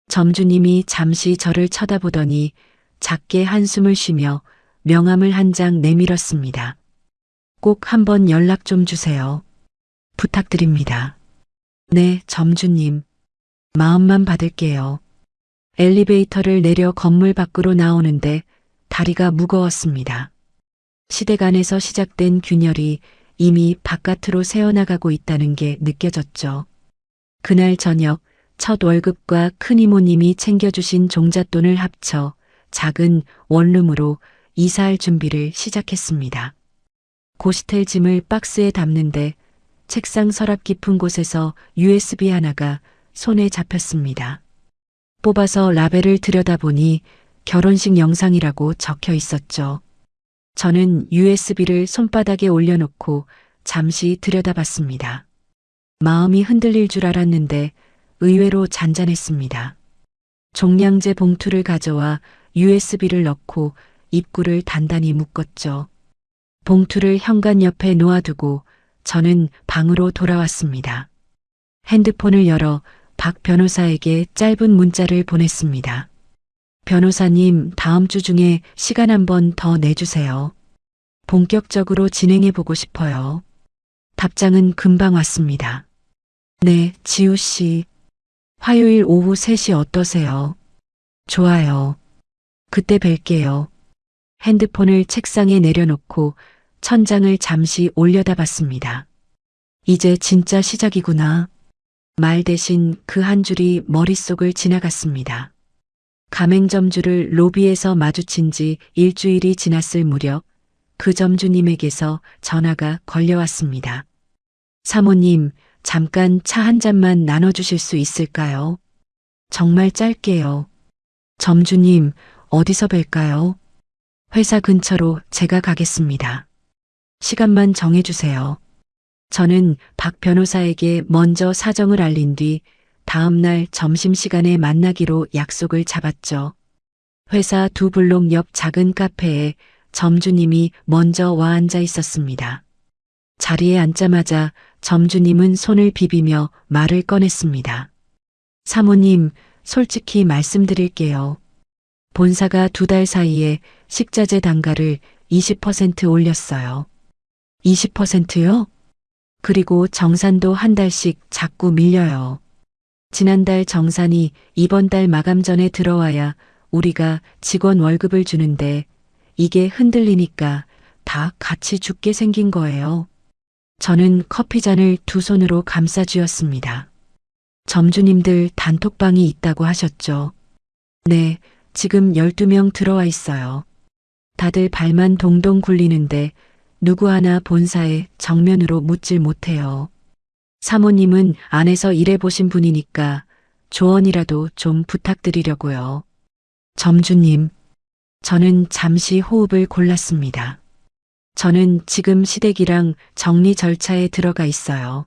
점주님이 잠시 저를 쳐다보더니 작게 한숨을 쉬며 명함을 한 장 내밀었습니다. 꼭 한번 연락 좀 주세요. 부탁드립니다. 네, 점주님. 마음만 받을게요. 엘리베이터를 내려 건물 밖으로 나오는데 다리가 무거웠습니다. 시댁 안에서 시작된 균열이 이미 바깥으로 새어나가고 있다는 게 느껴졌죠. 그날 저녁 첫 월급과 큰 이모님이 챙겨주신 종잣돈을 합쳐 작은 원룸으로 이사할 준비를 시작했습니다. 고시텔 짐을 박스에 담는데 책상 서랍 깊은 곳에서 USB 하나가 손에 잡혔습니다. 뽑아서 라벨을 들여다보니 결혼식 영상이라고 적혀 있었죠. 저는 USB를 손바닥에 올려놓고 잠시 들여다봤습니다. 마음이 흔들릴 줄 알았는데 의외로 잔잔했습니다. 종량제 봉투를 가져와 USB를 넣고 입구를 단단히 묶었죠. 봉투를 현관 옆에 놓아두고 저는 방으로 돌아왔습니다. 핸드폰을 열어 박 변호사에게 짧은 문자를 보냈습니다. 변호사님, 다음 주 중에 시간 한 번 더 내주세요. 본격적으로 진행해 보고 싶어요. 답장은 금방 왔습니다. 네, 지우 씨. 화요일 오후 3시 어떠세요? 좋아요. 그때 뵐게요. 핸드폰을 책상에 내려놓고 천장을 잠시 올려다봤습니다. 이제 진짜 시작이구나. 말 대신 그 한 줄이 머릿속을 지나갔습니다. 가맹점주를 로비에서 마주친 지 일주일이 지났을 무렵 그 점주님에게서 전화가 걸려왔습니다. 사모님, 잠깐 차 한 잔만 나눠주실 수 있을까요? 정말 짧게요. 점주님, 어디서 뵐까요? 회사 근처로 제가 가겠습니다. 시간만 정해주세요. 저는 박 변호사에게 먼저 사정을 알린 뒤 다음 날 점심시간에 만나기로 약속을 잡았죠. 회사 2블록 옆 작은 카페에 점주님이 먼저 와 앉아 있었습니다. 자리에 앉자마자 점주님은 손을 비비며 말을 꺼냈습니다. 사모님, 솔직히 말씀드릴게요. 본사가 2달 사이에 식자재 단가를 20% 올렸어요. 20%요? 그리고 정산도 한 달씩 자꾸 밀려요. 지난달 정산이 이번 달 마감 전에 들어와야 우리가 직원 월급을 주는데 이게 흔들리니까 다 같이 죽게 생긴 거예요. 저는 커피잔을 두 손으로 감싸쥐었습니다. 점주님들 단톡방이 있다고 하셨죠? 네, 지금 12명 들어와 있어요. 다들 발만 동동 굴리는데 누구 하나 본사에 정면으로 묻질 못해요. 사모님은 안에서 일해보신 분이니까 조언이라도 좀 부탁드리려고요. 점주님, 저는 잠시 호흡을 골랐습니다. 저는 지금 시댁이랑 정리 절차에 들어가 있어요.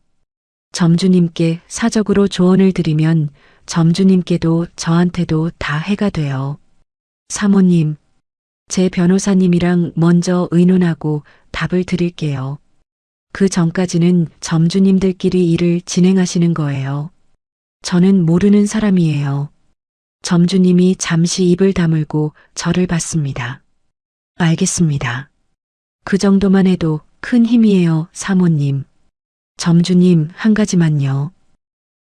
점주님께 사적으로 조언을 드리면 점주님께도 저한테도 다 해가 돼요. 사모님, 제 변호사님이랑 먼저 의논하고 답을 드릴게요. 그 전까지는 점주님들끼리 일을 진행하시는 거예요. 저는 모르는 사람이에요. 점주님이 잠시 입을 다물고 저를 봤습니다. 알겠습니다. 그 정도만 해도 큰 힘이에요, 사모님. 점주님, 한 가지만요.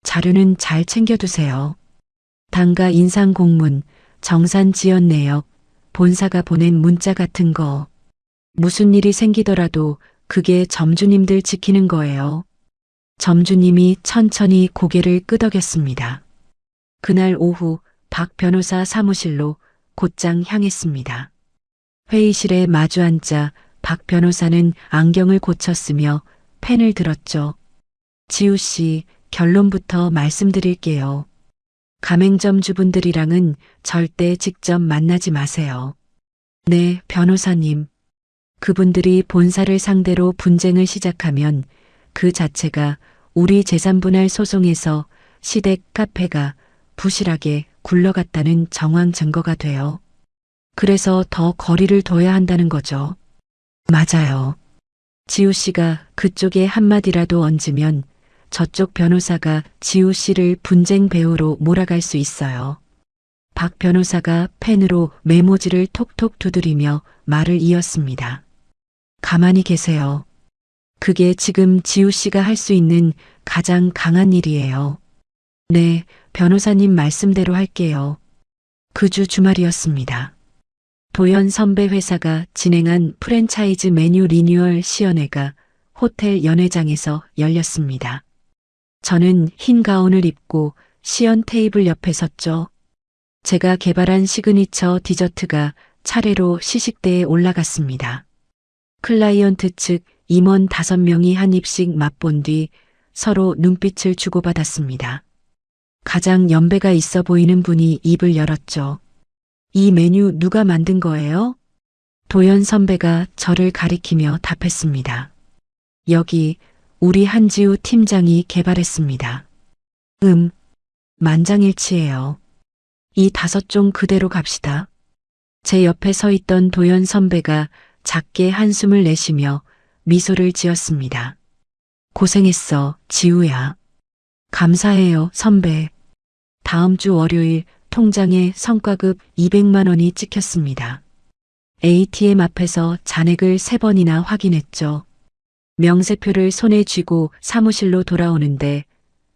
자료는 잘 챙겨두세요. 단가 인상 공문, 정산 지연 내역, 본사가 보낸 문자 같은 거. 무슨 일이 생기더라도 그게 점주님들 지키는 거예요. 점주님이 천천히 고개를 끄덕였습니다. 그날 오후 박 변호사 사무실로 곧장 향했습니다. 회의실에 마주 앉자 박 변호사는 안경을 고쳤으며 펜을 들었죠. 지우 씨, 결론부터 말씀드릴게요. 가맹점주분들이랑은 절대 직접 만나지 마세요. 네, 변호사님. 그분들이 본사를 상대로 분쟁을 시작하면 그 자체가 우리 재산분할 소송에서 시댁 카페가 부실하게 굴러갔다는 정황 증거가 돼요. 그래서 더 거리를 둬야 한다는 거죠. 맞아요. 지우 씨가 그쪽에 한마디라도 얹으면 저쪽 변호사가 지우 씨를 분쟁 배우로 몰아갈 수 있어요. 박 변호사가 펜으로 메모지를 톡톡 두드리며 말을 이었습니다. 가만히 계세요. 그게 지금 지우 씨가 할 수 있는 가장 강한 일이에요. 네, 변호사님 말씀대로 할게요. 그 주 주말이었습니다. 도연 선배 회사가 진행한 프랜차이즈 메뉴 리뉴얼 시연회가 호텔 연회장에서 열렸습니다. 저는 흰 가운을 입고 시연 테이블 옆에 섰죠. 제가 개발한 시그니처 디저트가 차례로 시식대에 올라갔습니다. 클라이언트 측 임원 5명이 한 입씩 맛본 뒤 서로 눈빛을 주고받았습니다. 가장 연배가 있어 보이는 분이 입을 열었죠. 이 메뉴 누가 만든 거예요? 도연 선배가 저를 가리키며 답했습니다. 여기 우리 한지우 팀장이 개발했습니다. 만장일치예요. 이 5종 그대로 갑시다. 제 옆에 서 있던 도연 선배가 작게 한숨을 내쉬며 미소를 지었습니다. 고생했어, 지우야. 감사해요, 선배. 다음 주 월요일 통장에 성과급 200만 원이 찍혔습니다. ATM 앞에서 잔액을 3번이나 확인했죠. 명세표를 손에 쥐고 사무실로 돌아오는데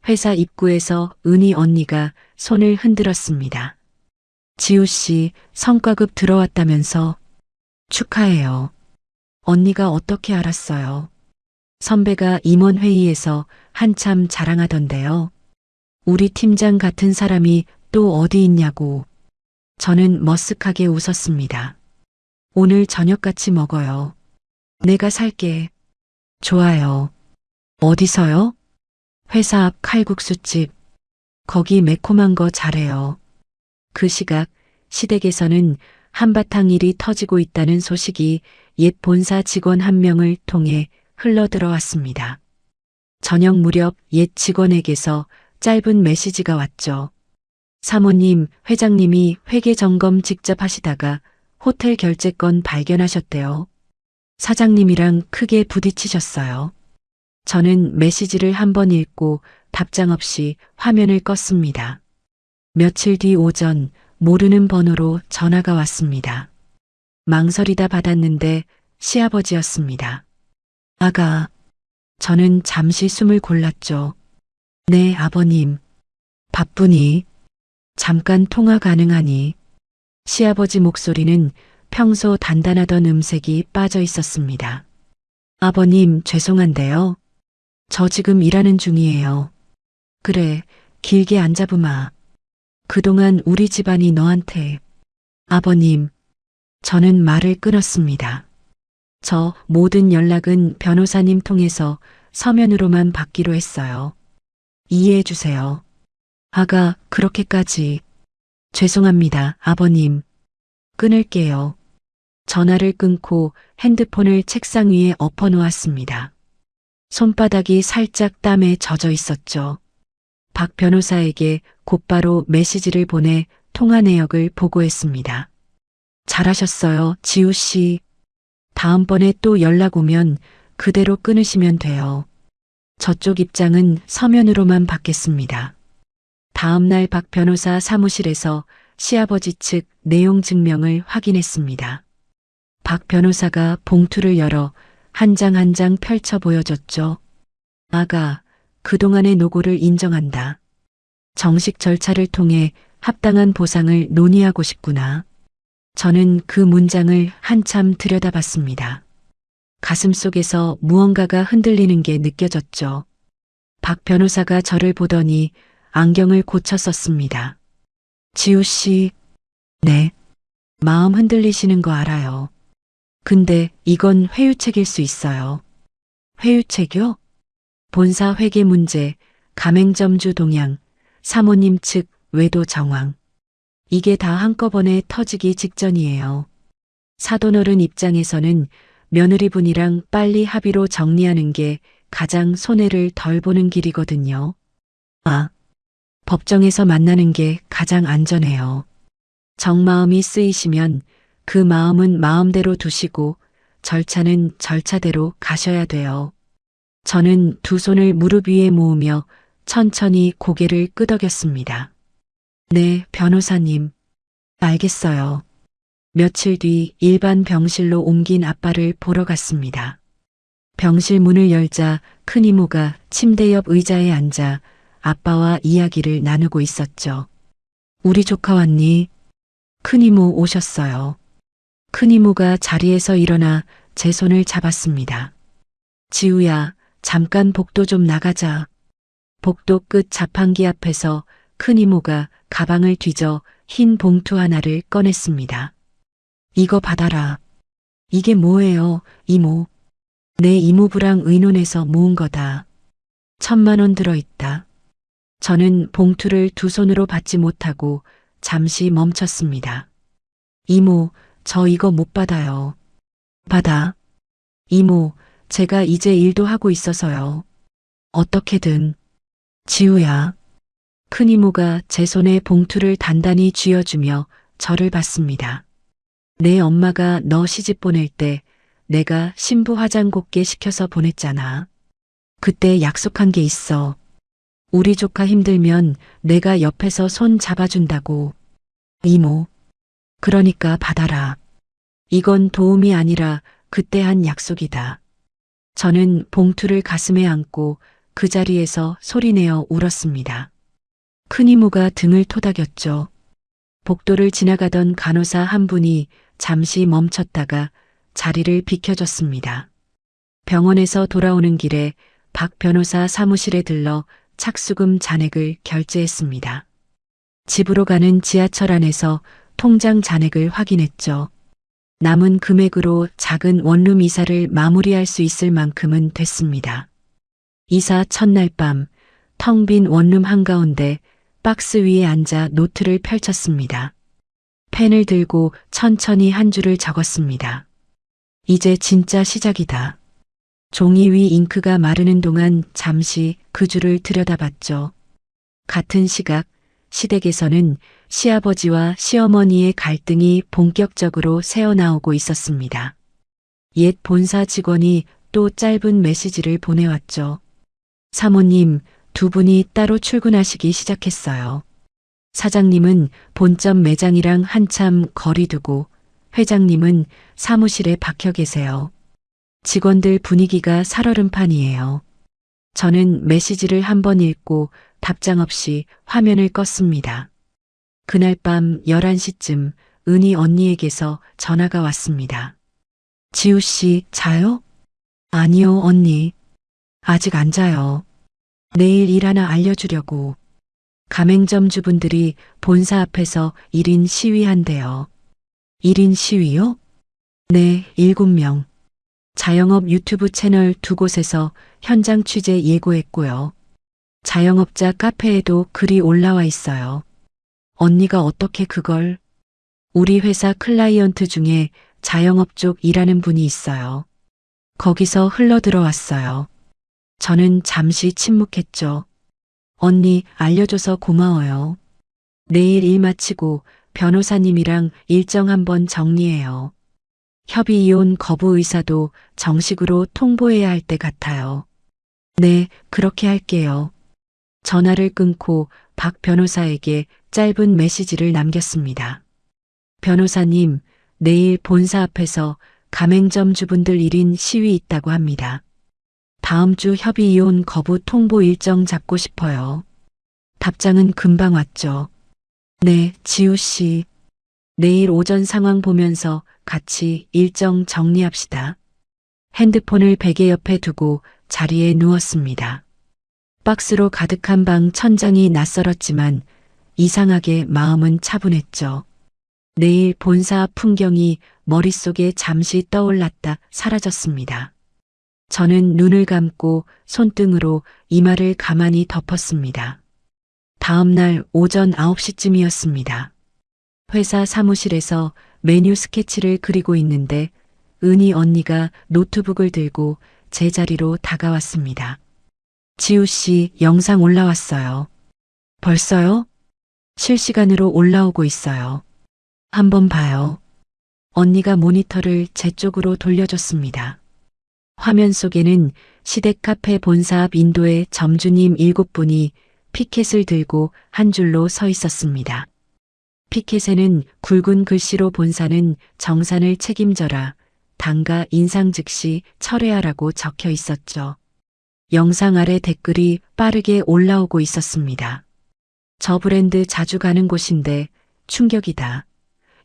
회사 입구에서 은희 언니가 손을 흔들었습니다. 지우 씨, 성과급 들어왔다면서? 축하해요. 언니가 어떻게 알았어요? 선배가 임원회의에서 한참 자랑하던데요. 우리 팀장 같은 사람이 또 어디 있냐고. 저는 머쓱하게 웃었습니다. 오늘 저녁 같이 먹어요. 내가 살게. 좋아요. 어디서요? 회사 앞 칼국수집. 거기 매콤한 거 잘해요. 그 시각 시댁에서는 한바탕 일이 터지고 있다는 소식이 옛 본사 직원 한 명을 통해 흘러들어왔습니다. 저녁 무렵 옛 직원에게서 짧은 메시지가 왔죠. 사모님, 회장님이 회계 점검 직접 하시다가 호텔 결제건 발견하셨대요. 사장님이랑 크게 부딪히셨어요. 저는 메시지를 한번 읽고 답장 없이 화면을 껐습니다. 며칠 뒤 오전 모르는 번호로 전화가 왔습니다. 망설이다 받았는데 시아버지였습니다. 아가, 저는 잠시 숨을 골랐죠. 네, 아버님. 바쁘니? 잠깐 통화 가능하니? 시아버지 목소리는 평소 단단하던 음색이 빠져 있었습니다. 아버님, 죄송한데요. 저 지금 일하는 중이에요. 그래, 길게 안 잡으마. 그동안 우리 집안이 너한테. 아버님, 저는 말을 끊었습니다. 저 모든 연락은 변호사님 통해서 서면으로만 받기로 했어요. 이해해 주세요. 아가, 그렇게까지. 죄송합니다, 아버님. 끊을게요. 전화를 끊고 핸드폰을 책상 위에 엎어 놓았습니다. 손바닥이 살짝 땀에 젖어 있었죠. 박 변호사에게 곧바로 메시지를 보내 통화 내역을 보고했습니다. 잘하셨어요, 지우 씨. 다음번에 또 연락 오면 그대로 끊으시면 돼요. 저쪽 입장은 서면으로만 받겠습니다. 다음 날 박 변호사 사무실에서 시아버지 측 내용 증명을 확인했습니다. 박 변호사가 봉투를 열어 한 장 한 장 펼쳐 보여줬죠. 아가, 그동안의 노고를 인정한다. 정식 절차를 통해 합당한 보상을 논의하고 싶구나. 저는 그 문장을 한참 들여다봤습니다. 가슴속에서 무언가가 흔들리는 게 느껴졌죠. 박 변호사가 저를 보더니 안경을 고쳐 썼습니다. 지우 씨, 네. 마음 흔들리시는 거 알아요. 근데 이건 회유책일 수 있어요. 회유책이요? 본사 회계 문제, 가맹점주 동향, 사모님 측 외도 정황. 이게 다 한꺼번에 터지기 직전이에요. 사돈어른 입장에서는 며느리분이랑 빨리 합의로 정리하는 게 가장 손해를 덜 보는 길이거든요. 아, 법정에서 만나는 게 가장 안전해요. 정마음이 쓰이시면 그 마음은 마음대로 두시고 절차는 절차대로 가셔야 돼요. 저는 두 손을 무릎 위에 모으며 천천히 고개를 끄덕였습니다. 네, 변호사님. 알겠어요. 며칠 뒤 일반 병실로 옮긴 아빠를 보러 갔습니다. 병실 문을 열자 큰 이모가 침대 옆 의자에 앉아 아빠와 이야기를 나누고 있었죠. 우리 조카 왔니? 큰 이모 오셨어요. 큰 이모가 자리에서 일어나 제 손을 잡았습니다. 지우야, 잠깐 복도 좀 나가자. 복도 끝 자판기 앞에서 큰 이모가 가방을 뒤져 흰 봉투 하나를 꺼냈습니다. 이거 받아라. 이게 뭐예요, 이모? 내 이모부랑 의논해서 모은 거다. 1,000만 원 들어있다. 저는 봉투를 두 손으로 받지 못하고 잠시 멈췄습니다. 이모, 저 이거 못 받아요. 받아. 이모, 제가 이제 일도 하고 있어서요. 어떻게든. 지우야. 큰 이모가 제 손에 봉투를 단단히 쥐어주며 저를 봤습니다. 내 엄마가 너 시집 보낼 때 내가 신부 화장 곱게 시켜서 보냈잖아. 그때 약속한 게 있어. 우리 조카 힘들면 내가 옆에서 손 잡아준다고. 이모. 그러니까 받아라. 이건 도움이 아니라 그때 한 약속이다. 저는 봉투를 가슴에 안고 그 자리에서 소리내어 울었습니다. 큰 이모가 등을 토닥였죠. 복도를 지나가던 간호사 한 분이 잠시 멈췄다가 자리를 비켜줬습니다. 병원에서 돌아오는 길에 박 변호사 사무실에 들러 착수금 잔액을 결제했습니다. 집으로 가는 지하철 안에서 통장 잔액을 확인했죠. 남은 금액으로 작은 원룸 이사를 마무리할 수 있을 만큼은 됐습니다. 이사 첫날 밤, 텅 빈 원룸 한가운데 박스 위에 앉아 노트를 펼쳤습니다. 펜을 들고 천천히 한 줄을 적었습니다. 이제 진짜 시작이다. 종이 위 잉크가 마르는 동안 잠시 그 줄을 들여다봤죠. 같은 시각, 시댁에서는 시아버지와 시어머니의 갈등이 본격적으로 새어나오고 있었습니다. 옛 본사 직원이 또 짧은 메시지를 보내왔죠. 사모님, 두 분이 따로 출근하시기 시작했어요. 사장님은 본점 매장이랑 한참 거리 두고 회장님은 사무실에 박혀 계세요. 직원들 분위기가 살얼음 판이에요. 저는 메시지를 한번 읽고 답장 없이 화면을 껐습니다. 그날 밤 11시쯤 은희 언니에게서 전화가 왔습니다. 지우 씨, 자요? 아니요, 언니. 아직 안 자요. 내일 일 하나 알려주려고. 가맹점 주분들이 본사 앞에서 1인 시위한대요. 1인 시위요? 네, 7명. 자영업 유튜브 채널 2곳에서 현장 취재 예고했고요. 자영업자 카페에도 글이 올라와 있어요. 언니가 어떻게 그걸? 우리 회사 클라이언트 중에 자영업 쪽 일하는 분이 있어요. 거기서 흘러 들어왔어요. 저는 잠시 침묵했죠. 언니, 알려줘서 고마워요. 내일 일 마치고 변호사님이랑 일정 한번 정리해요. 협의 이혼 거부 의사도 정식으로 통보해야 할 때 같아요. 네, 그렇게 할게요. 전화를 끊고 박 변호사에게 짧은 메시지를 남겼습니다. 변호사님, 내일 본사 앞에서 가맹점 주분들 1인 시위 있다고 합니다. 다음 주 협의 이혼 거부 통보 일정 잡고 싶어요. 답장은 금방 왔죠. 네, 지우 씨. 내일 오전 상황 보면서 같이 일정 정리합시다. 핸드폰을 베개 옆에 두고 자리에 누웠습니다. 박스로 가득한 방 천장이 낯설었지만 이상하게 마음은 차분했죠. 내일 본사 앞 풍경이 머릿속에 잠시 떠올랐다 사라졌습니다. 저는 눈을 감고 손등으로 이마를 가만히 덮었습니다. 다음 날 오전 9시쯤이었습니다. 회사 사무실에서 메뉴 스케치를 그리고 있는데 은희 언니가 노트북을 들고 제 자리로 다가왔습니다. 지우 씨, 영상 올라왔어요. 벌써요? 실시간으로 올라오고 있어요. 한번 봐요. 언니가 모니터를 제 쪽으로 돌려줬습니다. 화면 속에는 시댁 카페 본사 앞 인도의 점주님 7분이 피켓을 들고 한 줄로 서 있었습니다. 피켓에는 굵은 글씨로 본사는 정산을 책임져라. 당가 인상 즉시 철회하라고 적혀 있었죠. 영상 아래 댓글이 빠르게 올라오고 있었습니다. 저 브랜드 자주 가는 곳인데 충격이다.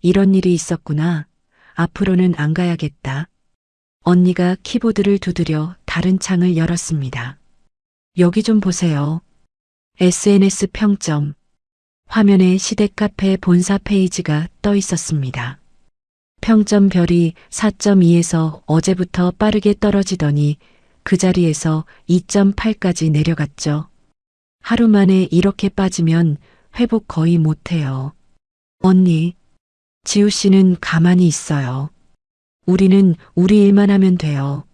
이런 일이 있었구나. 앞으로는 안 가야겠다. 언니가 키보드를 두드려 다른 창을 열었습니다. 여기 좀 보세요. SNS 평점. 화면에 시댁 카페 본사 페이지가 떠 있었습니다. 평점 별이 4.2에서 어제부터 빠르게 떨어지더니 그 자리에서 2.8까지 내려갔죠. 하루 만에 이렇게 빠지면 회복 거의 못해요. 언니, 지우 씨는 가만히 있어요. 우리는 우리 일만 하면 돼요.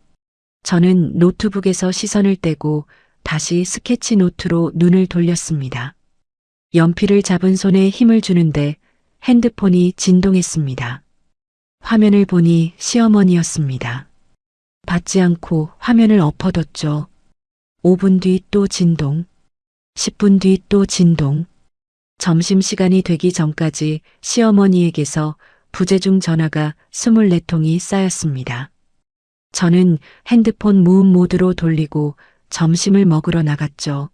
저는 노트북에서 시선을 떼고 다시 스케치 노트로 눈을 돌렸습니다. 연필을 잡은 손에 힘을 주는데 핸드폰이 진동했습니다. 화면을 보니 시어머니였습니다. 받지 않고 화면을 엎어뒀죠. 5분 뒤 또 진동, 10분 뒤 또 진동. 점심시간이 되기 전까지 시어머니에게서 부재중 전화가 24통이 쌓였습니다. 저는 핸드폰 무음 모드로 돌리고 점심을 먹으러 나갔죠.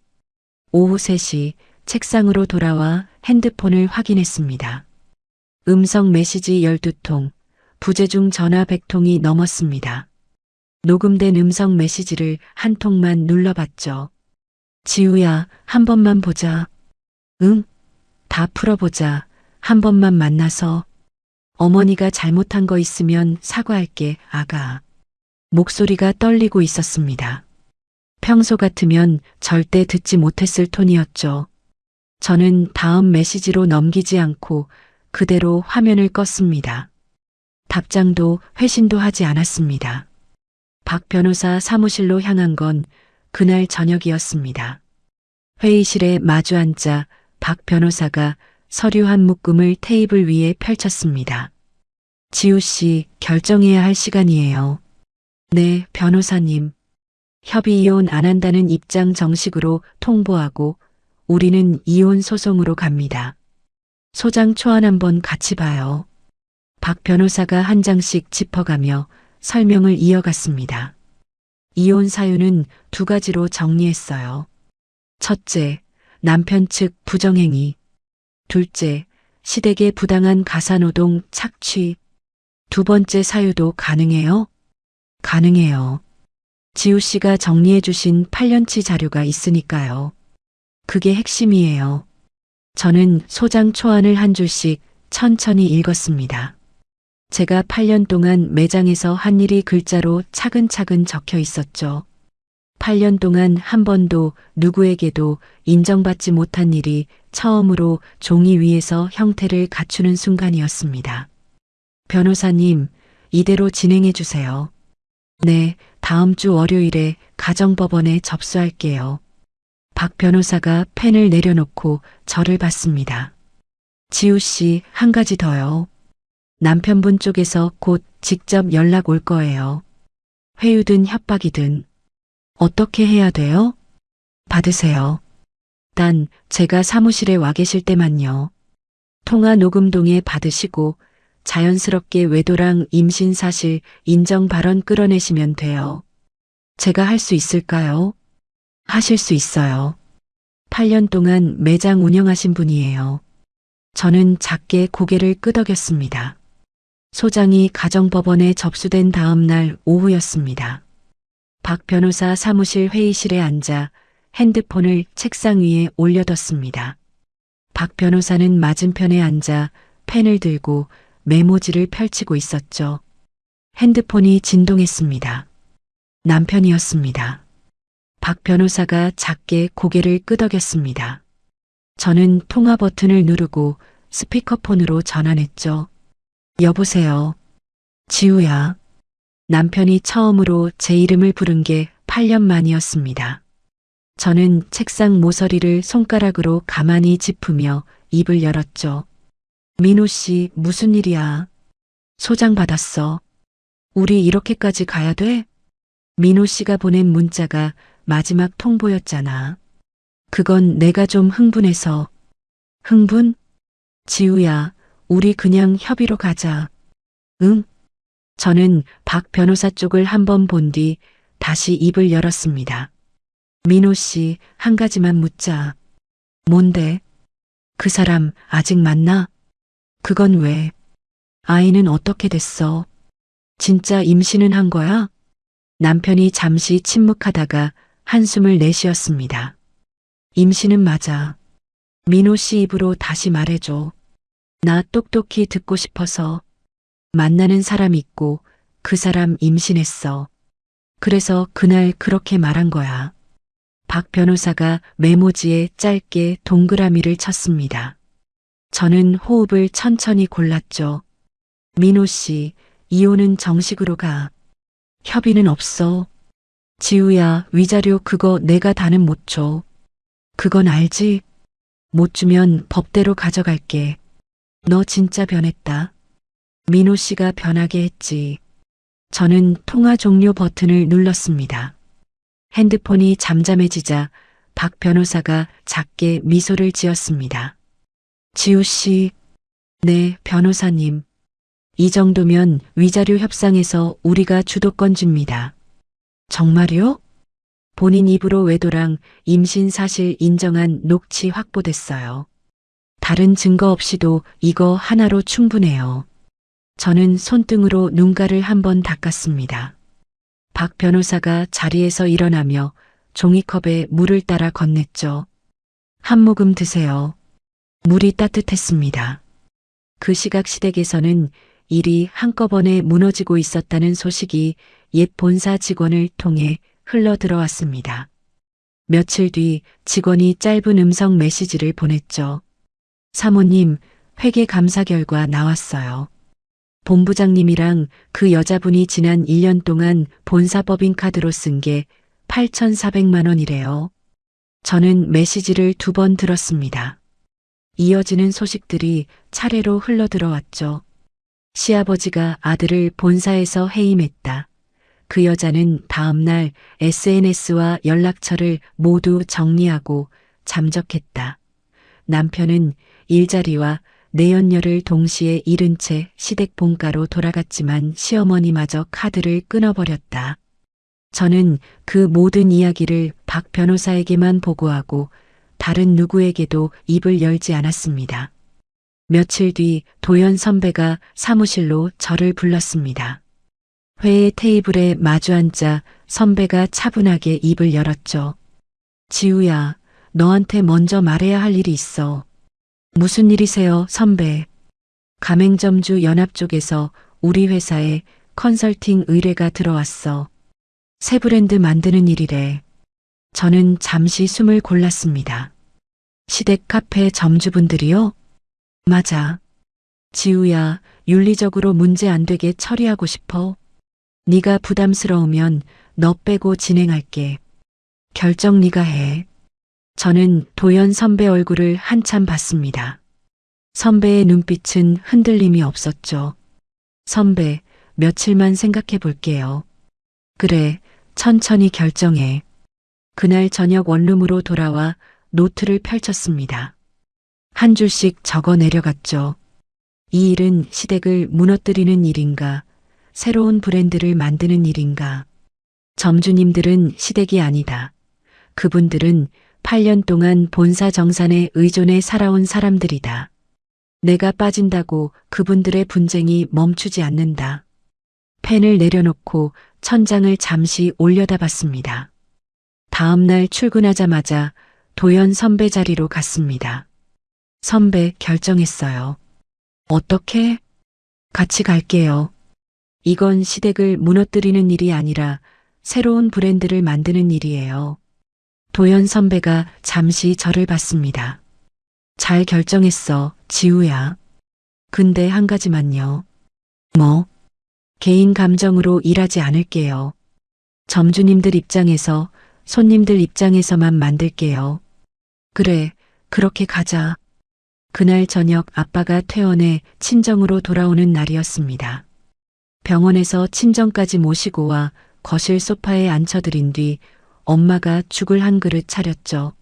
오후 3시 책상으로 돌아와 핸드폰을 확인했습니다. 음성 메시지 12통, 부재중 전화 100통이 넘었습니다. 녹음된 음성 메시지를 한 통만 눌러봤죠. 지우야, 한 번만 보자. 응? 다 풀어보자. 한 번만 만나서. 어머니가 잘못한 거 있으면 사과할게, 아가. 목소리가 떨리고 있었습니다. 평소 같으면 절대 듣지 못했을 톤이었죠. 저는 다음 메시지로 넘기지 않고 그대로 화면을 껐습니다. 답장도 회신도 하지 않았습니다. 박 변호사 사무실로 향한 건 그날 저녁이었습니다. 회의실에 마주 앉자 박 변호사가 서류 한 묶음을 테이블 위에 펼쳤습니다. 지우 씨, 결정해야 할 시간이에요. 네, 변호사님. 협의 이혼 안 한다는 입장 정식으로 통보하고 우리는 이혼 소송으로 갑니다. 소장 초안 한번 같이 봐요. 박 변호사가 한 장씩 짚어가며 설명을 이어갔습니다. 이혼 사유는 2가지로 정리했어요. 첫째, 남편 측 부정행위. 둘째, 시댁의 부당한 가사노동 착취. 2번째 사유도 가능해요? 가능해요. 지우 씨가 정리해 주신 8년치 자료가 있으니까요. 그게 핵심이에요. 저는 소장 초안을 한 줄씩 천천히 읽었습니다. 제가 8년 동안 매장에서 한 일이 글자로 차근차근 적혀 있었죠. 8년 동안 한 번도 누구에게도 인정받지 못한 일이 처음으로 종이 위에서 형태를 갖추는 순간이었습니다. 변호사님, 이대로 진행해 주세요. 네, 다음 주 월요일에 가정법원에 접수할게요. 박 변호사가 펜을 내려놓고 저를 봤습니다. 지우 씨, 한 가지 더요. 남편분 쪽에서 곧 직접 연락 올 거예요. 회유든 협박이든. 어떻게 해야 돼요? 받으세요. 단 제가 사무실에 와 계실 때만요. 통화 녹음동에 받으시고 자연스럽게 외도랑 임신 사실 인정 발언 끌어내시면 돼요. 제가 할 수 있을까요? 하실 수 있어요. 8년 동안 매장 운영하신 분이에요. 저는 작게 고개를 끄덕였습니다. 소장이 가정법원에 접수된 다음 날 오후였습니다. 박 변호사 사무실 회의실에 앉아 핸드폰을 책상 위에 올려뒀습니다. 박 변호사는 맞은편에 앉아 펜을 들고 메모지를 펼치고 있었죠. 핸드폰이 진동했습니다. 남편이었습니다. 박 변호사가 작게 고개를 끄덕였습니다. 저는 통화 버튼을 누르고 스피커폰으로 전환했죠. 여보세요. 지우야. 남편이 처음으로 제 이름을 부른 게 8년 만이었습니다. 저는 책상 모서리를 손가락으로 가만히 짚으며 입을 열었죠. 민호 씨, 무슨 일이야? 소장 받았어. 우리 이렇게까지 가야 돼? 민호 씨가 보낸 문자가 마지막 통보였잖아. 그건 내가 좀 흥분해서. 흥분? 지우야, 우리 그냥 협의로 가자. 응? 저는 박 변호사 쪽을 한번 본 뒤 다시 입을 열었습니다. 민호 씨, 한 가지만 묻자. 뭔데? 그 사람 아직 만나? 그건 왜? 아이는 어떻게 됐어? 진짜 임신은 한 거야? 남편이 잠시 침묵하다가 한숨을 내쉬었습니다. 임신은 맞아. 민호 씨 입으로 다시 말해줘. 나 똑똑히 듣고 싶어서. 만나는 사람 있고 그 사람 임신했어. 그래서 그날 그렇게 말한 거야. 박 변호사가 메모지에 짧게 동그라미를 쳤습니다. 저는 호흡을 천천히 골랐죠. 민호 씨, 이혼은 정식으로 가. 협의는 없어. 지우야, 위자료 그거 내가 다는 못 줘. 그건 알지? 못 주면 법대로 가져갈게. 너 진짜 변했다. 민호 씨가 변하게 했지. 저는 통화 종료 버튼을 눌렀습니다. 핸드폰이 잠잠해지자 박 변호사가 작게 미소를 지었습니다. 지우 씨, 네, 변호사님. 이 정도면 위자료 협상에서 우리가 주도권줍니다. 정말요? 본인 입으로 외도랑 임신 사실 인정한 녹취 확보됐어요. 다른 증거 없이도 이거 하나로 충분해요. 저는 손등으로 눈가를 한번 닦았습니다. 박 변호사가 자리에서 일어나며 종이컵에 물을 따라 건넸죠. 한 모금 드세요. 물이 따뜻했습니다. 그 시각 시댁에서는 일이 한꺼번에 무너지고 있었다는 소식이 옛 본사 직원을 통해 흘러 들어왔습니다. 며칠 뒤 직원이 짧은 음성 메시지를 보냈죠. 사모님, 회계 감사 결과 나왔어요. 본부장님이랑 그 여자분이 지난 1년 동안 본사 법인카드로 쓴 게 8,400만 원이래요. 저는 메시지를 2번 들었습니다. 이어지는 소식들이 차례로 흘러 들어왔죠. 시아버지가 아들을 본사에서 해임했다. 그 여자는 다음날 SNS와 연락처를 모두 정리하고 잠적했다. 남편은 일자리와 내연녀를 동시에 잃은 채 시댁 본가로 돌아갔지만 시어머니마저 카드를 끊어버렸다. 저는 그 모든 이야기를 박 변호사에게만 보고하고 다른 누구에게도 입을 열지 않았습니다. 며칠 뒤 도연 선배가 사무실로 저를 불렀습니다. 회의 테이블에 마주 앉자 선배가 차분하게 입을 열었죠. 지우야, 너한테 먼저 말해야 할 일이 있어. 무슨 일이세요, 선배? 가맹점주 연합 쪽에서 우리 회사에 컨설팅 의뢰가 들어왔어. 새 브랜드 만드는 일이래. 저는 잠시 숨을 골랐습니다. 시댁 카페 점주분들이요? 맞아. 지우야, 윤리적으로 문제 안 되게 처리하고 싶어. 네가 부담스러우면 너 빼고 진행할게. 결정 네가 해. 저는 도연 선배 얼굴을 한참 봤습니다. 선배의 눈빛은 흔들림이 없었죠. 선배, 며칠만 생각해 볼게요. 그래, 천천히 결정해. 그날 저녁 원룸으로 돌아와 노트를 펼쳤습니다. 한 줄씩 적어 내려갔죠. 이 일은 시댁을 무너뜨리는 일인가, 새로운 브랜드를 만드는 일인가. 점주님들은 시댁이 아니다. 그분들은 8년 동안 본사 정산에 의존해 살아온 사람들이다. 내가 빠진다고 그분들의 분쟁이 멈추지 않는다. 펜을 내려놓고 천장을 잠시 올려다봤습니다. 다음 날 출근하자마자 도연 선배 자리로 갔습니다. 선배, 결정했어요. 어떻게? 같이 갈게요. 이건 시댁을 무너뜨리는 일이 아니라 새로운 브랜드를 만드는 일이에요. 도연 선배가 잠시 저를 봤습니다. 잘 결정했어, 지우야. 근데 한 가지만요. 뭐? 개인 감정으로 일하지 않을게요. 점주님들 입장에서, 손님들 입장에서만 만들게요. 그래, 그렇게 가자. 그날 저녁 아빠가 퇴원해 친정으로 돌아오는 날이었습니다. 병원에서 친정까지 모시고 와 거실 소파에 앉혀드린 뒤 엄마가 죽을 한 그릇 차렸죠.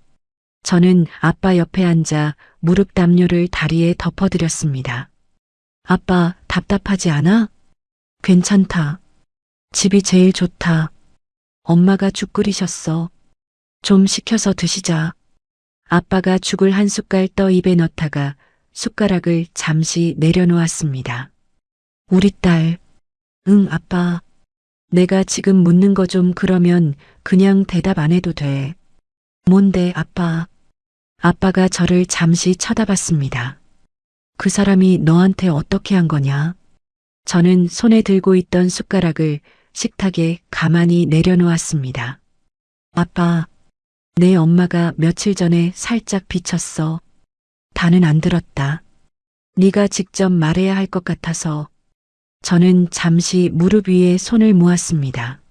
저는 아빠 옆에 앉아 무릎 담요를 다리에 덮어드렸습니다. 아빠, 답답하지 않아? 괜찮다. 집이 제일 좋다. 엄마가 죽 끓이셨어. 좀 식혀서 드시자. 아빠가 죽을 한 숟갈 떠 입에 넣다가 숟가락을 잠시 내려놓았습니다. 우리 딸. 응, 아빠. 내가 지금 묻는 거 좀 그러면 그냥 대답 안 해도 돼. 뭔데, 아빠? 아빠가 저를 잠시 쳐다봤습니다. 그 사람이 너한테 어떻게 한 거냐? 저는 손에 들고 있던 숟가락을 식탁에 가만히 내려놓았습니다. 아빠, 내 엄마가 며칠 전에 살짝 비쳤어. 다는 안 들었다. 네가 직접 말해야 할 것 같아서. 저는 잠시 무릎 위에 손을 모았습니다.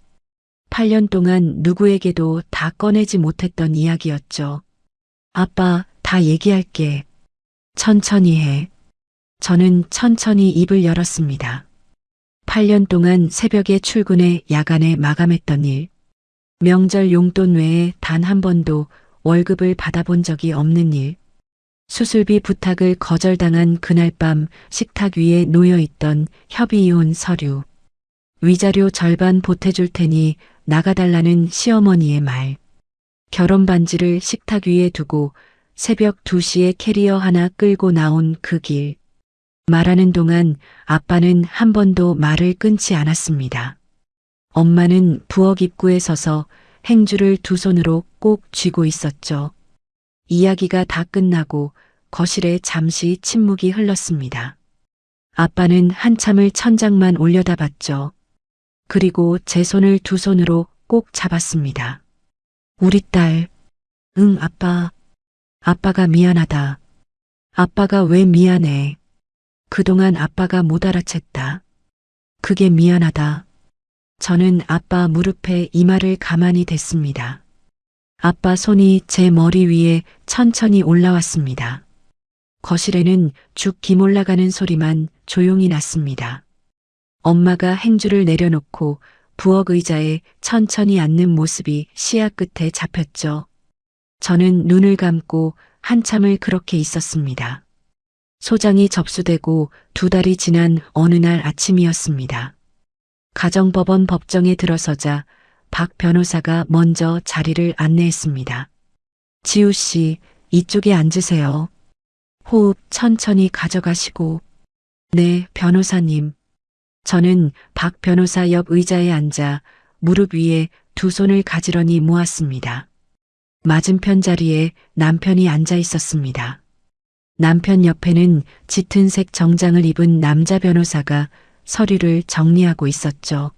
8년 동안 누구에게도 다 꺼내지 못했던 이야기였죠. 아빠, 다 얘기할게. 천천히 해. 저는 천천히 입을 열었습니다. 8년 동안 새벽에 출근해 야간에 마감했던 일. 명절 용돈 외에 단 한 번도 월급을 받아본 적이 없는 일. 수술비 부탁을 거절당한 그날 밤 식탁 위에 놓여있던 협의이혼 서류. 위자료 절반 보태줄 테니 나가달라는 시어머니의 말. 결혼 반지를 식탁 위에 두고 새벽 2시에 캐리어 하나 끌고 나온 그 길. 말하는 동안 아빠는 한 번도 말을 끊지 않았습니다. 엄마는 부엌 입구에 서서 행주를 두 손으로 꼭 쥐고 있었죠. 이야기가 다 끝나고 거실에 잠시 침묵이 흘렀습니다. 아빠는 한참을 천장만 올려다봤죠. 그리고 제 손을 두 손으로 꼭 잡았습니다. 우리 딸. 응, 아빠. 아빠가 미안하다. 아빠가 왜 미안해. 그동안 아빠가 못 알아챘다. 그게 미안하다. 저는 아빠 무릎에 이마를 가만히 댔습니다. 아빠 손이 제 머리 위에 천천히 올라왔습니다. 거실에는 죽 김 올라가는 소리만 조용히 났습니다. 엄마가 행주를 내려놓고 부엌 의자에 천천히 앉는 모습이 시야 끝에 잡혔죠. 저는 눈을 감고 한참을 그렇게 있었습니다. 소장이 접수되고 2달이 지난 어느 날 아침이었습니다. 가정법원 법정에 들어서자 박 변호사가 먼저 자리를 안내했습니다. 지우 씨, 이쪽에 앉으세요. 호흡 천천히 가져가시고. 네, 변호사님. 저는 박 변호사 옆 의자에 앉아 무릎 위에 두 손을 가지런히 모았습니다. 맞은편 자리에 남편이 앉아 있었습니다. 남편 옆에는 짙은 색 정장을 입은 남자 변호사가 서류를 정리하고 있었죠.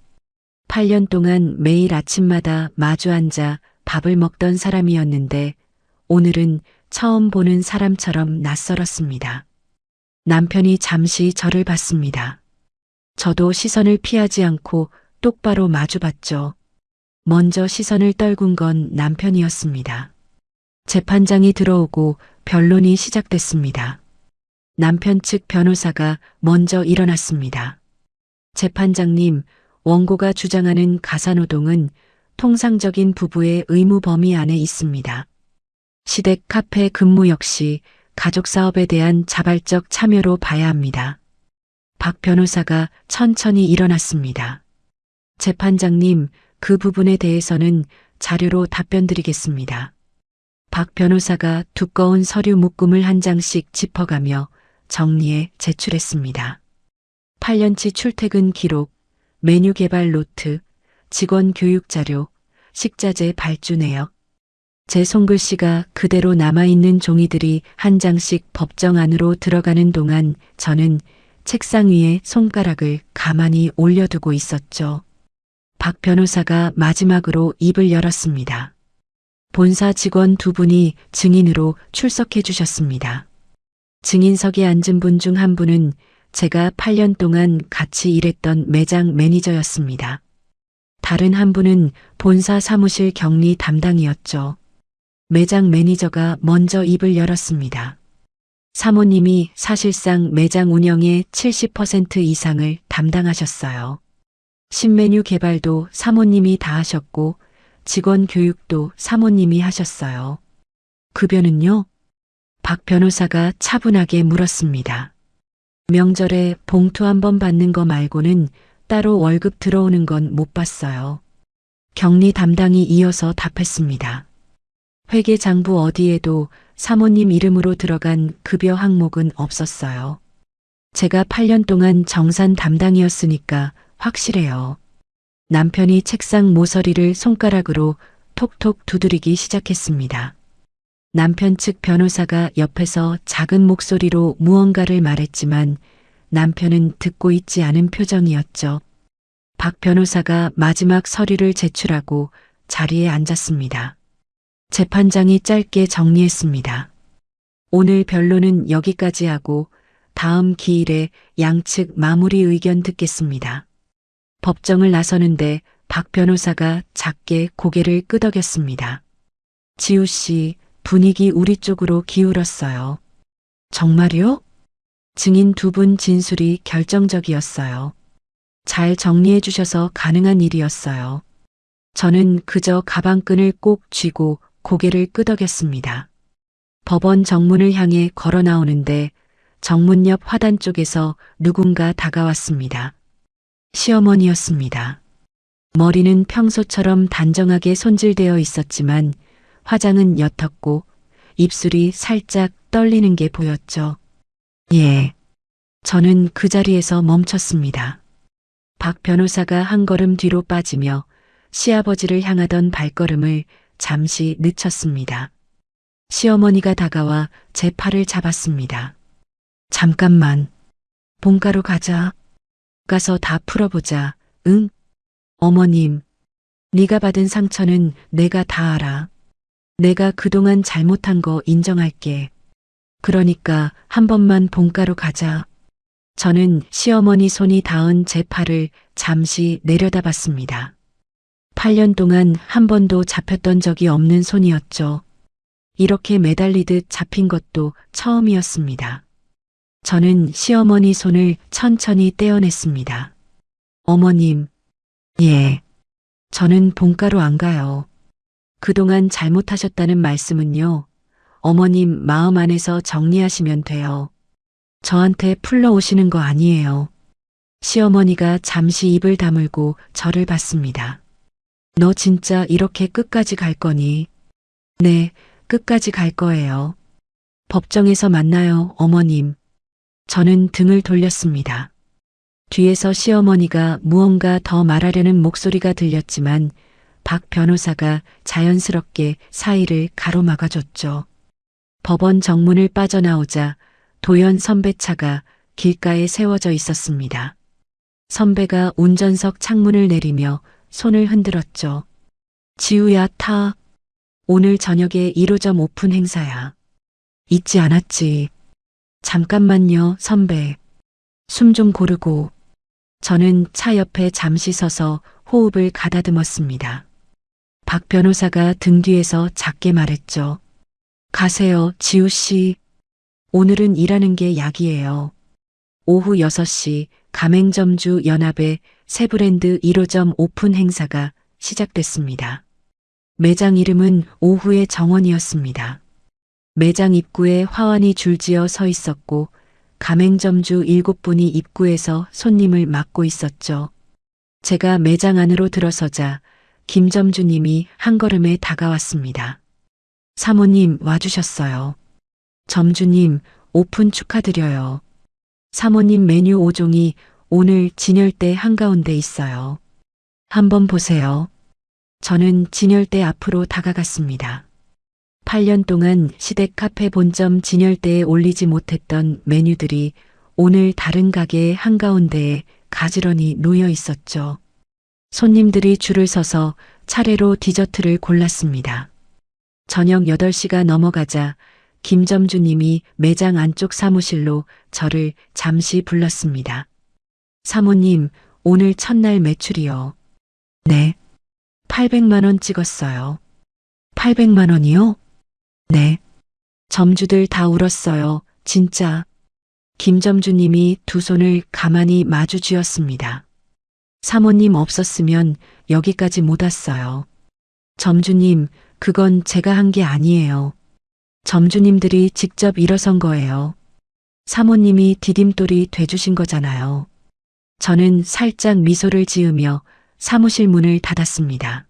8년 동안 매일 아침마다 마주 앉아 밥을 먹던 사람이었는데 오늘은 처음 보는 사람처럼 낯설었습니다. 남편이 잠시 저를 봤습니다. 저도 시선을 피하지 않고 똑바로 마주봤죠. 먼저 시선을 떨군 건 남편이었습니다. 재판장이 들어오고 변론이 시작됐습니다. 남편 측 변호사가 먼저 일어났습니다. 재판장님, 원고가 주장하는 가사노동은 통상적인 부부의 의무 범위 안에 있습니다. 시댁 카페 근무 역시 가족사업에 대한 자발적 참여로 봐야 합니다. 박 변호사가 천천히 일어났습니다. 재판장님, 그 부분에 대해서는 자료로 답변드리겠습니다. 박 변호사가 두꺼운 서류 묶음을 한 장씩 짚어가며 정리해 제출했습니다. 8년치 출퇴근 기록, 메뉴 개발 노트, 직원 교육 자료, 식자재 발주 내역. 제 손글씨가 그대로 남아있는 종이들이 한 장씩 법정 안으로 들어가는 동안 저는 책상 위에 손가락을 가만히 올려두고 있었죠. 박 변호사가 마지막으로 입을 열었습니다. 본사 직원 2분이 증인으로 출석해 주셨습니다. 증인석에 앉은 분 중 한 분은 제가 8년 동안 같이 일했던 매장 매니저였습니다. 다른 한 분은 본사 사무실 격리 담당이었죠. 매장 매니저가 먼저 입을 열었습니다. 사모님이 사실상 매장 운영의 70% 이상을 담당하셨어요. 신메뉴 개발도 사모님이 다 하셨고 직원 교육도 사모님이 하셨어요. 급여는요? 박 변호사가 차분하게 물었습니다. 명절에 봉투 한 번 받는 거 말고는 따로 월급 들어오는 건 못 봤어요. 격리 담당이 이어서 답했습니다. 회계장부 어디에도 사모님 이름으로 들어간 급여 항목은 없었어요. 제가 8년 동안 정산 담당이었으니까 확실해요. 남편이 책상 모서리를 손가락으로 톡톡 두드리기 시작했습니다. 남편 측 변호사가 옆에서 작은 목소리로 무언가를 말했지만 남편은 듣고 있지 않은 표정이었죠. 박 변호사가 마지막 서류를 제출하고 자리에 앉았습니다. 재판장이 짧게 정리했습니다. 오늘 변론은 여기까지 하고 다음 기일에 양측 마무리 의견 듣겠습니다. 법정을 나서는데 박 변호사가 작게 고개를 끄덕였습니다. 지우 씨, 분위기 우리 쪽으로 기울었어요. 정말요? 증인 두 분 진술이 결정적이었어요. 잘 정리해 주셔서 가능한 일이었어요. 저는 그저 가방끈을 꼭 쥐고 고개를 끄덕였습니다. 법원 정문을 향해 걸어 나오는데 정문 옆 화단 쪽에서 누군가 다가왔습니다. 시어머니였습니다. 머리는 평소처럼 단정하게 손질되어 있었지만 화장은 옅었고 입술이 살짝 떨리는 게 보였죠. 예. 저는 그 자리에서 멈췄습니다. 박 변호사가 한 걸음 뒤로 빠지며 시아버지를 향하던 발걸음을 잠시 늦췄습니다. 시어머니가 다가와 제 팔을 잡았습니다. 잠깐만. 본가로 가자. 가서 다 풀어보자. 응? 어머님, 네가 받은 상처는 내가 다 알아. 내가 그동안 잘못한 거 인정할게. 그러니까 한 번만 본가로 가자. 저는 시어머니 손이 닿은 제 팔을 잠시 내려다봤습니다. 8년 동안 한 번도 잡혔던 적이 없는 손이었죠. 이렇게 매달리듯 잡힌 것도 처음이었습니다. 저는 시어머니 손을 천천히 떼어냈습니다. 어머님, 예. 저는 본가로 안 가요. 그동안 잘못하셨다는 말씀은요. 어머님 마음 안에서 정리하시면 돼요. 저한테 풀러 오시는 거 아니에요. 시어머니가 잠시 입을 다물고 저를 봤습니다. 너 진짜 이렇게 끝까지 갈 거니? 네, 끝까지 갈 거예요. 법정에서 만나요, 어머님. 저는 등을 돌렸습니다. 뒤에서 시어머니가 무언가 더 말하려는 목소리가 들렸지만 박 변호사가 자연스럽게 사이를 가로막아줬죠. 법원 정문을 빠져나오자 도연 선배 차가 길가에 세워져 있었습니다. 선배가 운전석 창문을 내리며 손을 흔들었죠. 지우야, 타. 오늘 저녁에 1호점 오픈 행사야. 잊지 않았지. 잠깐만요, 선배. 숨 좀 고르고. 저는 차 옆에 잠시 서서 호흡을 가다듬었습니다. 박 변호사가 등 뒤에서 작게 말했죠. 가세요, 지우 씨. 오늘은 일하는 게 약이에요. 오후 6시 가맹점주 연합의 새 브랜드 1호점 오픈 행사가 시작됐습니다. 매장 이름은 오후의 정원이었습니다. 매장 입구에 화환이 줄지어 서 있었고 가맹점주 7분이 입구에서 손님을 맞고 있었죠. 제가 매장 안으로 들어서자 김점주님이 한 걸음에 다가왔습니다. 사모님 와주셨어요. 점주님 오픈 축하드려요. 사모님 메뉴 5종이 오늘 진열대 한가운데 있어요. 한번 보세요. 저는 진열대 앞으로 다가갔습니다. 8년 동안 시댁 카페 본점 진열대에 올리지 못했던 메뉴들이 오늘 다른 가게의 한가운데에 가지런히 놓여 있었죠. 손님들이 줄을 서서 차례로 디저트를 골랐습니다. 저녁 8시가 넘어가자 김점주님이 매장 안쪽 사무실로 저를 잠시 불렀습니다. 사모님, 오늘 첫날 매출이요. 네. 800만 원 찍었어요. 800만 원이요? 네. 점주들 다 울었어요. 진짜. 김점주님이 두 손을 가만히 마주 쥐었습니다. 사모님 없었으면 여기까지 못 왔어요. 점주님, 그건 제가 한 게 아니에요. 점주님들이 직접 일어선 거예요. 사모님이 디딤돌이 돼주신 거잖아요. 저는 살짝 미소를 지으며 사무실 문을 닫았습니다.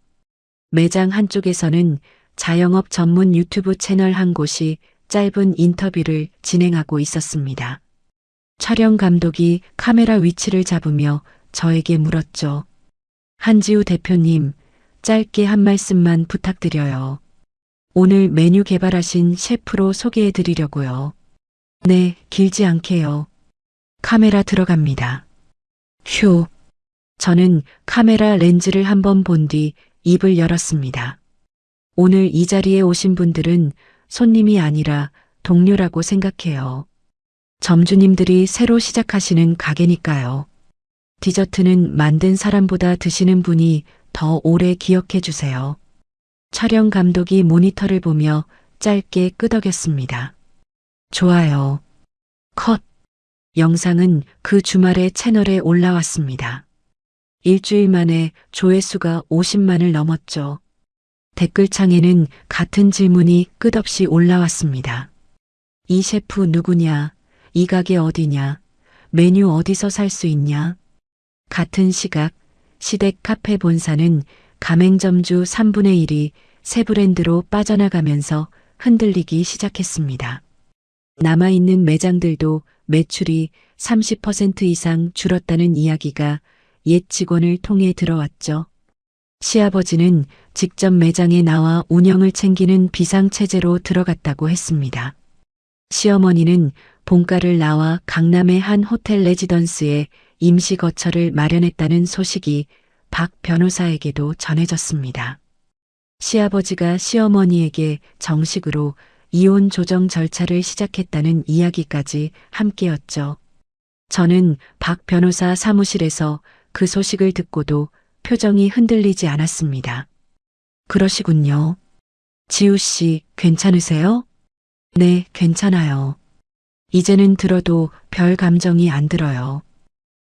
매장 한쪽에서는 자영업 전문 유튜브 채널 한 곳이 짧은 인터뷰를 진행하고 있었습니다. 촬영 감독이 카메라 위치를 잡으며 저에게 물었죠. 한지우 대표님, 짧게 한 말씀만 부탁드려요. 오늘 메뉴 개발하신 셰프로 소개해 드리려고요. 네, 길지 않게요. 카메라 들어갑니다. 휴. 저는 카메라 렌즈를 한번 본 뒤 입을 열었습니다. 오늘 이 자리에 오신 분들은 손님이 아니라 동료라고 생각해요. 점주님들이 새로 시작하시는 가게니까요. 디저트는 만든 사람보다 드시는 분이 더 오래 기억해 주세요. 촬영 감독이 모니터를 보며 짧게 끄덕였습니다. 좋아요. 컷. 영상은 그 주말에 채널에 올라왔습니다. 일주일 만에 조회수가 50만을 넘었죠. 댓글창에는 같은 질문이 끝없이 올라왔습니다. 이 셰프 누구냐? 이 가게 어디냐? 메뉴 어디서 살 수 있냐? 같은 시각, 시댁 카페 본사는 가맹점주 3분의 1이 새 브랜드로 빠져나가면서 흔들리기 시작했습니다. 남아있는 매장들도 매출이 30% 이상 줄었다는 이야기가 옛 직원을 통해 들어왔죠. 시아버지는 직접 매장에 나와 운영을 챙기는 비상체제로 들어갔다고 했습니다. 시어머니는 본가를 나와 강남의 한 호텔 레지던스에 임시 거처를 마련했다는 소식이 박 변호사에게도 전해졌습니다. 시아버지가 시어머니에게 정식으로 이혼 조정 절차를 시작했다는 이야기까지 함께였죠. 저는 박 변호사 사무실에서 그 소식을 듣고도 표정이 흔들리지 않았습니다. 그러시군요. 지우 씨, 괜찮으세요? 네, 괜찮아요. 이제는 들어도 별 감정이 안 들어요.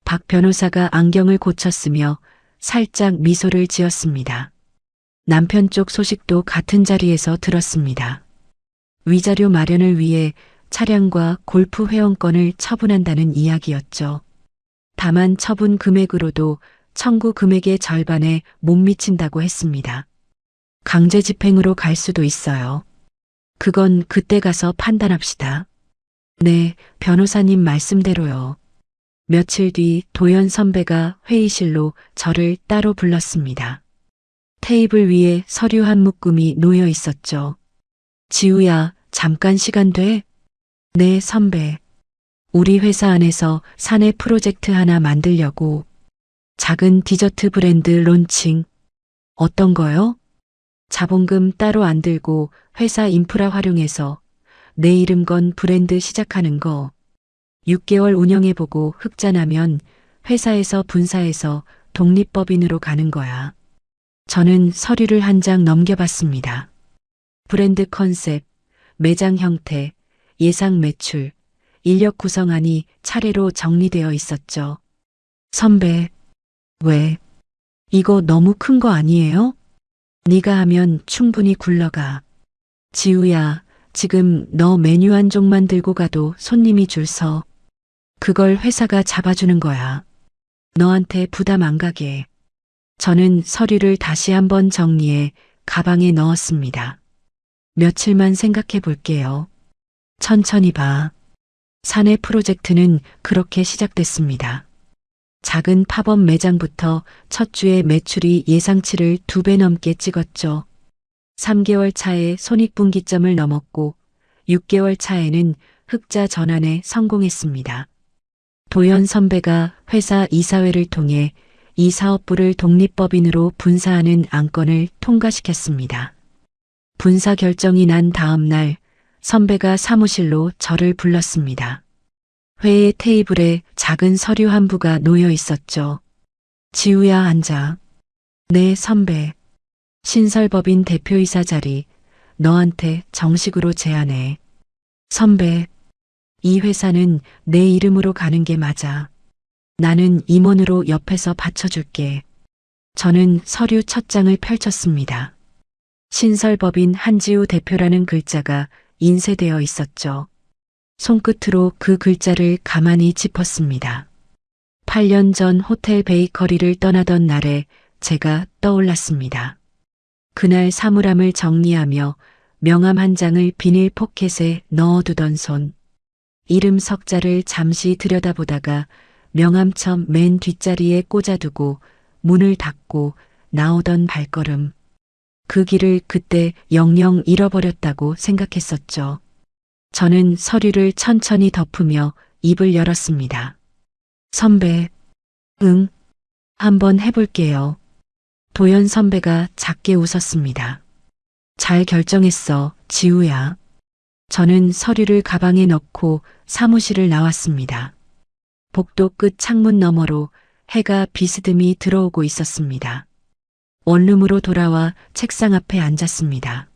박 변호사가 안경을 고쳤으며 살짝 미소를 지었습니다. 남편 쪽 소식도 같은 자리에서 들었습니다. 위자료 마련을 위해 차량과 골프 회원권을 처분한다는 이야기였죠. 다만 처분 금액으로도 청구 금액의 절반에 못 미친다고 했습니다. 강제 집행으로 갈 수도 있어요. 그건 그때 가서 판단합시다. 네, 변호사님 말씀대로요. 며칠 뒤 도연 선배가 회의실로 저를 따로 불렀습니다. 테이블 위에 서류 한 묶음이 놓여 있었죠. 지우야, 잠깐 시간 돼? 네, 선배. 우리 회사 안에서 사내 프로젝트 하나 만들려고. 작은 디저트 브랜드 론칭. 어떤 거요? 자본금 따로 안 들고 회사 인프라 활용해서 내 이름 건 브랜드 시작하는 거. 6개월 운영해보고 흑자 나면 회사에서 분사해서 독립법인으로 가는 거야. 저는 서류를 한 장 넘겨봤습니다. 브랜드 컨셉, 매장 형태, 예상 매출, 인력 구성안이 차례로 정리되어 있었죠. 선배, 왜? 이거 너무 큰 거 아니에요? 네가 하면 충분히 굴러가. 지우야, 지금 너 메뉴 한 종만 들고 가도 손님이 줄 서. 그걸 회사가 잡아주는 거야. 너한테 부담 안 가게. 저는 서류를 다시 한번 정리해 가방에 넣었습니다. 며칠만 생각해 볼게요. 천천히 봐. 사내 프로젝트는 그렇게 시작됐습니다. 작은 팝업 매장부터 첫 주에 매출이 예상치를 2배 넘게 찍었죠. 3개월 차에 손익분기점을 넘었고 6개월 차에는 흑자 전환에 성공했습니다. 도연 선배가 회사 이사회를 통해 이 사업부를 독립법인으로 분사하는 안건을 통과시켰습니다. 분사 결정이 난 다음 날 선배가 사무실로 저를 불렀습니다. 회의 테이블에 작은 서류 한 부가 놓여 있었죠. 지우야, 앉아. 네, 선배. 신설법인 대표이사 자리 너한테 정식으로 제안해. 선배, 이 회사는 내 이름으로 가는 게 맞아. 나는 임원으로 옆에서 받쳐줄게. 저는 서류 첫 장을 펼쳤습니다. 신설법인 한지우 대표라는 글자가 인쇄되어 있었죠. 손끝으로 그 글자를 가만히 짚었습니다. 8년 전 호텔 베이커리를 떠나던 날에 제가 떠올랐습니다. 그날 사물함을 정리하며 명함 한 장을 비닐 포켓에 넣어두던 손. 이름 석자를 잠시 들여다보다가 명함첩 맨 뒷자리에 꽂아두고 문을 닫고 나오던 발걸음. 그 길을 그때 영영 잃어버렸다고 생각했었죠. 저는 서류를 천천히 덮으며 입을 열었습니다. 선배, 응, 한번 해볼게요. 도연 선배가 작게 웃었습니다. 잘 결정했어, 지우야. 저는 서류를 가방에 넣고 사무실을 나왔습니다. 복도 끝 창문 너머로 해가 비스듬히 들어오고 있었습니다. 원룸으로 돌아와 책상 앞에 앉았습니다.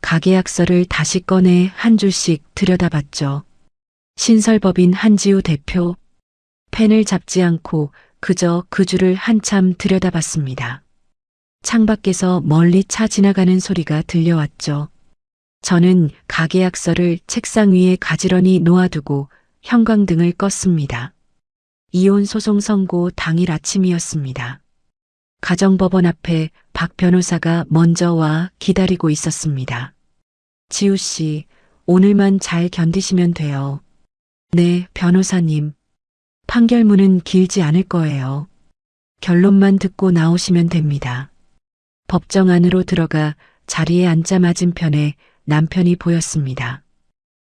가계약서를 다시 꺼내 한 줄씩 들여다봤죠. 신설법인 한지우 대표. 펜을 잡지 않고 그저 그 줄을 한참 들여다봤습니다. 창밖에서 멀리 차 지나가는 소리가 들려왔죠. 저는 가계약서를 책상 위에 가지런히 놓아두고 형광등을 껐습니다. 이혼 소송 선고 당일 아침이었습니다. 가정법원 앞에 박 변호사가 먼저 와 기다리고 있었습니다. 지우 씨, 오늘만 잘 견디시면 돼요. 네, 변호사님. 판결문은 길지 않을 거예요. 결론만 듣고 나오시면 됩니다. 법정 안으로 들어가 자리에 앉자 맞은편에 남편이 보였습니다.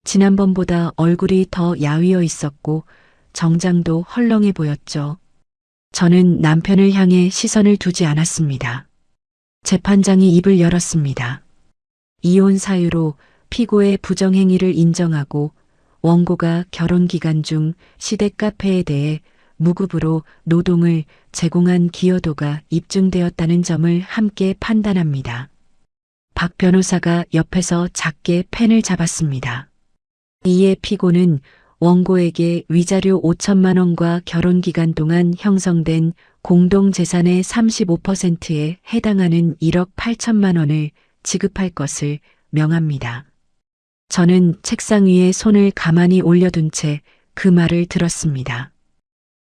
지난번보다 얼굴이 더 야위어 있었고 정장도 헐렁해 보였죠. 저는 남편을 향해 시선을 두지 않았습니다. 재판장이 입을 열었습니다. 이혼 사유로 피고의 부정행위를 인정하고 원고가 결혼 기간 중 시댁 카페에 대해 무급으로 노동을 제공한 기여도가 입증되었다는 점을 함께 판단합니다. 박 변호사가 옆에서 작게 펜을 잡았습니다. 이에 피고는 원고에게 위자료 5천만 원과 결혼 기간 동안 형성된 공동재산의 35%에 해당하는 1억 8천만 원을 지급할 것을 명합니다. 저는 책상 위에 손을 가만히 올려둔 채 그 말을 들었습니다.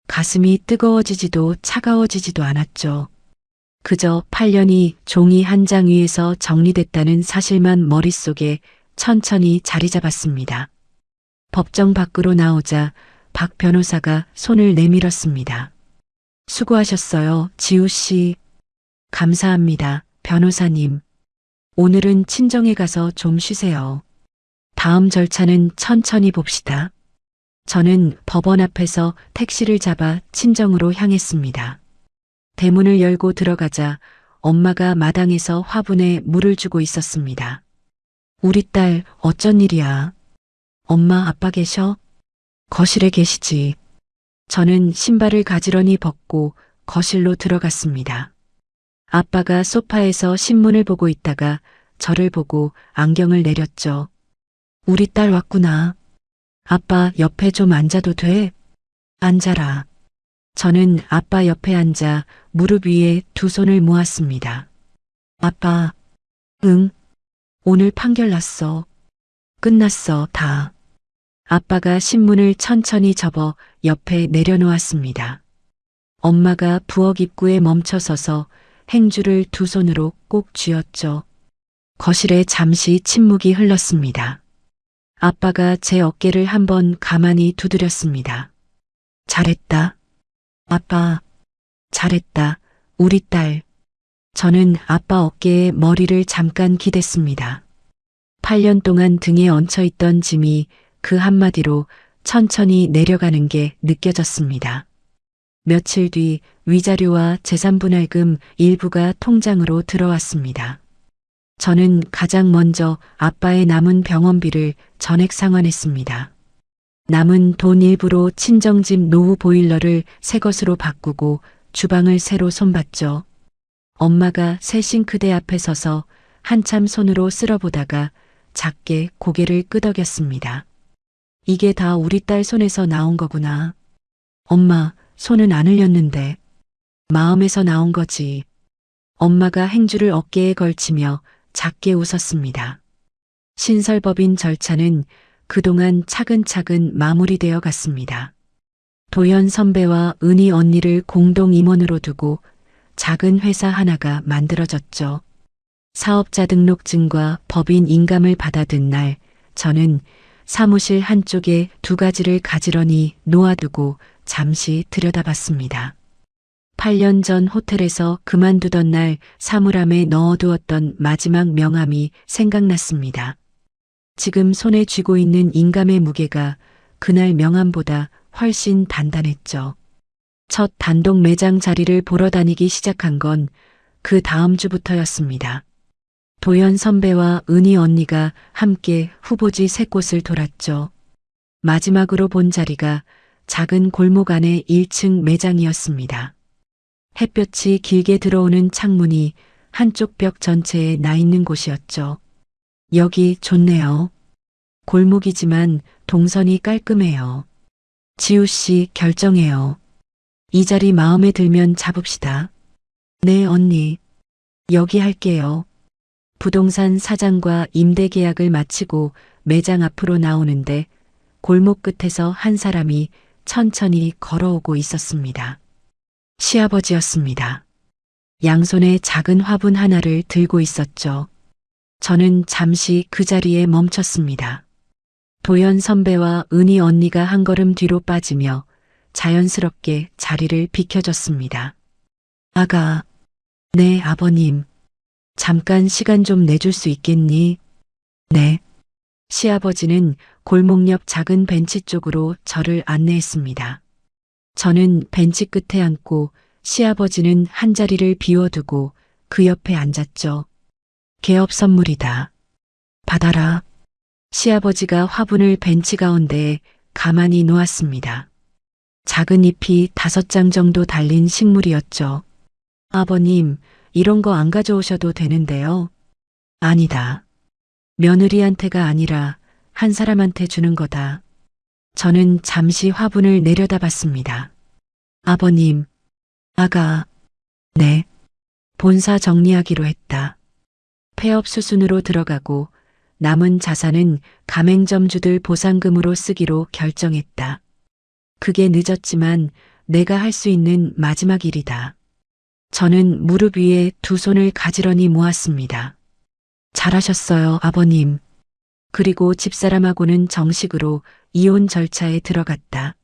가슴이 뜨거워지지도 차가워지지도 않았죠. 그저 8년이 종이 한 장 위에서 정리됐다는 사실만 머릿속에 천천히 자리 잡았습니다. 법정 밖으로 나오자 박 변호사가 손을 내밀었습니다. 수고하셨어요, 지우 씨. 감사합니다, 변호사님. 오늘은 친정에 가서 좀 쉬세요. 다음 절차는 천천히 봅시다. 저는 법원 앞에서 택시를 잡아 친정으로 향했습니다. 대문을 열고 들어가자 엄마가 마당에서 화분에 물을 주고 있었습니다. 우리 딸 어쩐 일이야? 엄마 아빠 계셔? 거실에 계시지. 저는 신발을 가지런히 벗고 거실로 들어갔습니다. 아빠가 소파에서 신문을 보고 있다가 저를 보고 안경을 내렸죠. 우리 딸 왔구나. 아빠 옆에 좀 앉아도 돼? 앉아라. 저는 아빠 옆에 앉아 무릎 위에 두 손을 모았습니다. 아빠, 응, 오늘 판결 났어. 끝났어, 다. 아빠가 신문을 천천히 접어 옆에 내려놓았습니다. 엄마가 부엌 입구에 멈춰서서 행주를 두 손으로 꼭 쥐었죠. 거실에 잠시 침묵이 흘렀습니다. 아빠가 제 어깨를 한번 가만히 두드렸습니다. 잘했다. 아빠, 잘했다. 우리 딸. 저는 아빠 어깨에 머리를 잠깐 기댔습니다. 8년 동안 등에 얹혀있던 짐이 그 한마디로 천천히 내려가는 게 느껴졌습니다. 며칠 뒤 위자료와 재산분할금 일부가 통장으로 들어왔습니다. 저는 가장 먼저 아빠의 남은 병원비를 전액 상환했습니다. 남은 돈 일부로 친정집 노후 보일러를 새 것으로 바꾸고 주방을 새로 손봤죠. 엄마가 새 싱크대 앞에 서서 한참 손으로 쓸어보다가 작게 고개를 끄덕였습니다. 이게 다 우리 딸 손에서 나온 거구나. 엄마, 손은 안 흘렸는데. 마음에서 나온 거지. 엄마가 행주를 어깨에 걸치며 작게 웃었습니다. 신설법인 절차는 그동안 차근차근 마무리되어 갔습니다. 도연 선배와 은희 언니를 공동 임원으로 두고 작은 회사 하나가 만들어졌죠. 사업자 등록증과 법인 인감을 받아든 날, 저는 사무실 한쪽에 두 가지를 가지런히 놓아두고 잠시 들여다봤습니다. 8년 전 호텔에서 그만두던 날 사물함에 넣어두었던 마지막 명함이 생각났습니다. 지금 손에 쥐고 있는 인감의 무게가 그날 명함보다 훨씬 단단했죠. 첫 단독 매장 자리를 보러 다니기 시작한 건 그 다음 주부터였습니다. 도연 선배와 은희 언니가 함께 후보지 3곳을 돌았죠. 마지막으로 본 자리가 작은 골목 안의 1층 매장이었습니다. 햇볕이 길게 들어오는 창문이 한쪽 벽 전체에 나 있는 곳이었죠. 여기 좋네요. 골목이지만 동선이 깔끔해요. 지우 씨 결정해요. 이 자리 마음에 들면 잡읍시다. 네, 언니. 여기 할게요. 부동산 사장과 임대 계약을 마치고 매장 앞으로 나오는데 골목 끝에서 한 사람이 천천히 걸어오고 있었습니다. 시아버지였습니다. 양손에 작은 화분 하나를 들고 있었죠. 저는 잠시 그 자리에 멈췄습니다. 도연 선배와 은희 언니가 한 걸음 뒤로 빠지며 자연스럽게 자리를 비켜줬습니다. 아가, 네, 아버님. 잠깐 시간 좀 내줄 수 있겠니? 네. 시아버지는 골목 옆 작은 벤치 쪽으로 저를 안내했습니다. 저는 벤치 끝에 앉고 시아버지는 한 자리를 비워두고 그 옆에 앉았죠. 개업 선물이다. 받아라. 시아버지가 화분을 벤치 가운데에 가만히 놓았습니다. 작은 잎이 5장 정도 달린 식물이었죠. 아버님, 이런 거 안 가져오셔도 되는데요. 아니다. 며느리한테가 아니라 한 사람한테 주는 거다. 저는 잠시 화분을 내려다봤습니다. 아버님, 아가, 네. 본사 정리하기로 했다. 폐업 수순으로 들어가고 남은 자산은 가맹점주들 보상금으로 쓰기로 결정했다. 그게 늦었지만 내가 할 수 있는 마지막 일이다. 저는 무릎 위에 두 손을 가지런히 모았습니다. 잘하셨어요, 아버님. 그리고 집사람하고는 정식으로 이혼 절차에 들어갔다.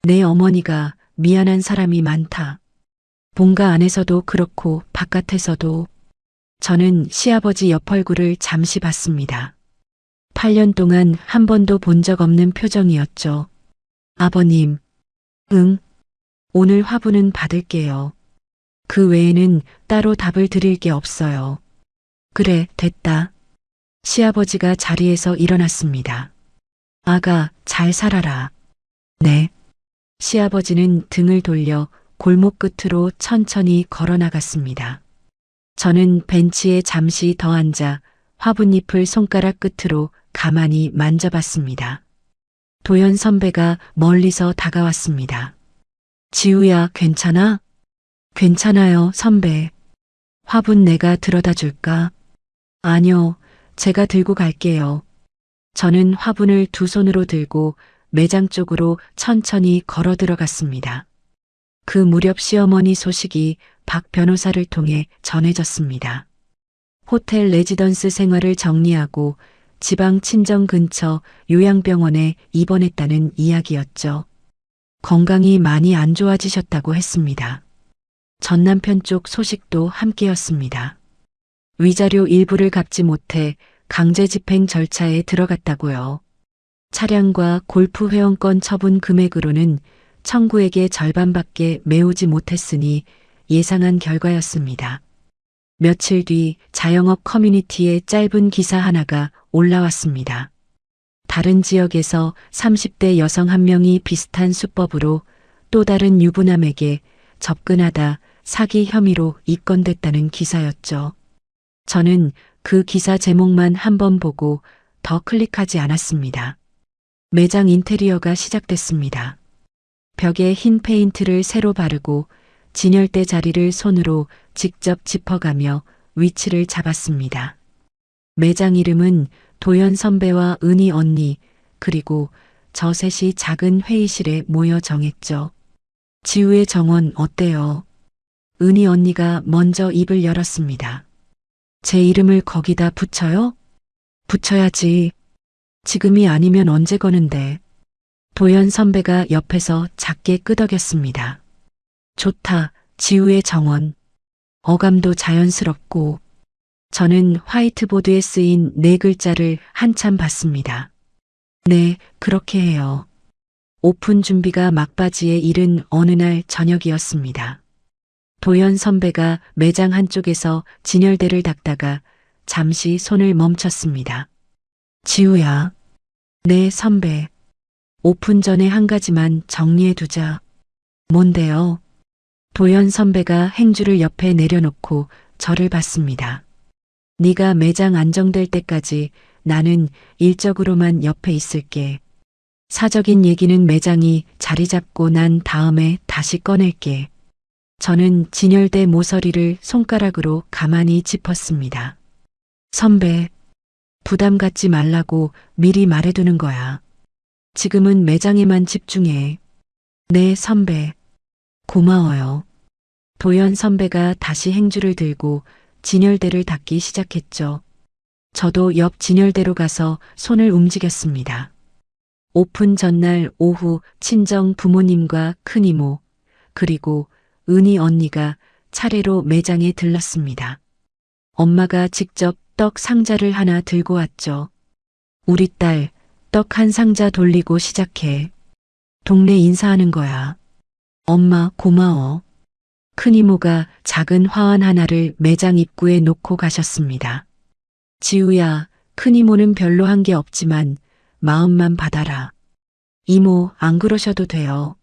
내 어머니가 미안한 사람이 많다. 본가 안에서도 그렇고 바깥에서도. 저는 시아버지 옆 얼굴을 잠시 봤습니다. 8년 동안 한 번도 본 적 없는 표정이었죠. 아버님, 응, 오늘 화분은 받을게요. 그 외에는 따로 답을 드릴 게 없어요. 그래, 됐다. 시아버지가 자리에서 일어났습니다. 아가, 잘 살아라. 네. 시아버지는 등을 돌려 골목 끝으로 천천히 걸어 나갔습니다. 저는 벤치에 잠시 더 앉아 화분잎을 손가락 끝으로 가만히 만져봤습니다. 도연 선배가 멀리서 다가왔습니다. 지우야, 괜찮아? 괜찮아요, 선배. 화분 내가 들어다 줄까? 아니요, 제가 들고 갈게요. 저는 화분을 두 손으로 들고 매장 쪽으로 천천히 걸어 들어갔습니다. 그 무렵 시어머니 소식이 박 변호사를 통해 전해졌습니다. 호텔 레지던스 생활을 정리하고 지방 친정 근처 요양병원에 입원했다는 이야기였죠. 건강이 많이 안 좋아지셨다고 했습니다. 전 남편 쪽 소식도 함께였습니다. 위자료 일부를 갚지 못해 강제 집행 절차에 들어갔다고요. 차량과 골프 회원권 처분 금액으로는 청구액의 절반밖에 메우지 못했으니 예상한 결과였습니다. 며칠 뒤 자영업 커뮤니티에 짧은 기사 하나가 올라왔습니다. 다른 지역에서 30대 여성 한 명이 비슷한 수법으로 또 다른 유부남에게 접근하다 사기 혐의로 입건됐다는 기사였죠. 저는 그 기사 제목만 한번 보고 더 클릭하지 않았습니다. 매장 인테리어가 시작됐습니다. 벽에 흰 페인트를 새로 바르고 진열대 자리를 손으로 직접 짚어가며 위치를 잡았습니다. 매장 이름은 도연 선배와 은희 언니 그리고 저 셋이 작은 회의실에 모여 정했죠. 지우의 정원 어때요? 은희 언니가 먼저 입을 열었습니다. 제 이름을 거기다 붙여요? 붙여야지. 지금이 아니면 언제 거는데. 도연 선배가 옆에서 작게 끄덕였습니다. 좋다, 지우의 정원. 어감도 자연스럽고. 저는 화이트보드에 쓰인 4글자를 한참 봤습니다. 네, 그렇게 해요. 오픈 준비가 막바지에 이른 어느 날 저녁이었습니다. 도연 선배가 매장 한쪽에서 진열대를 닦다가 잠시 손을 멈췄습니다. 지우야. 네, 선배. 오픈 전에 한 가지만 정리해 두자. 뭔데요? 도연 선배가 행주를 옆에 내려놓고 저를 봤습니다. 네가 매장 안정될 때까지 나는 일적으로만 옆에 있을게. 사적인 얘기는 매장이 자리 잡고 난 다음에 다시 꺼낼게. 저는 진열대 모서리를 손가락으로 가만히 짚었습니다. 선배, 부담 갖지 말라고 미리 말해두는 거야. 지금은 매장에만 집중해. 네, 선배. 고마워요. 도연 선배가 다시 행주를 들고 진열대를 닫기 시작했죠. 저도 옆 진열대로 가서 손을 움직였습니다. 오픈 전날 오후 친정 부모님과 큰이모, 그리고 은희 언니가 차례로 매장에 들렀습니다. 엄마가 직접 떡 상자를 하나 들고 왔죠. 우리 딸, 떡 한 상자 돌리고 시작해. 동네 인사하는 거야. 엄마 고마워. 큰이모가 작은 화환 하나를 매장 입구에 놓고 가셨습니다. 지우야, 큰이모는 별로 한 게 없지만 마음만 받아라. 이모, 안 그러셔도 돼요.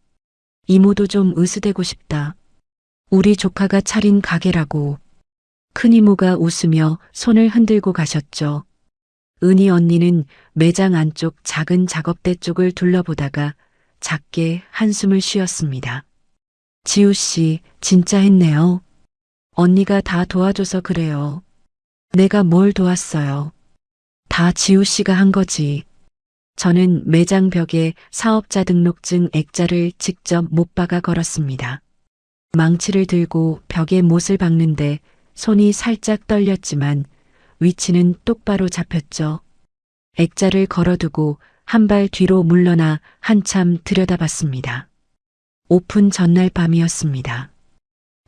이모도 좀 으스대고 싶다. 우리 조카가 차린 가게라고. 큰이모가 웃으며 손을 흔들고 가셨죠. 은희 언니는 매장 안쪽 작은 작업대 쪽을 둘러보다가 작게 한숨을 쉬었습니다. 지우 씨, 진짜 했네요. 언니가 다 도와줘서 그래요. 내가 뭘 도왔어요. 다 지우 씨가 한 거지. 저는 매장 벽에 사업자 등록증 액자를 직접 못 박아 걸었습니다. 망치를 들고 벽에 못을 박는데 손이 살짝 떨렸지만 위치는 똑바로 잡혔죠. 액자를 걸어두고 한 발 뒤로 물러나 한참 들여다봤습니다. 오픈 전날 밤이었습니다.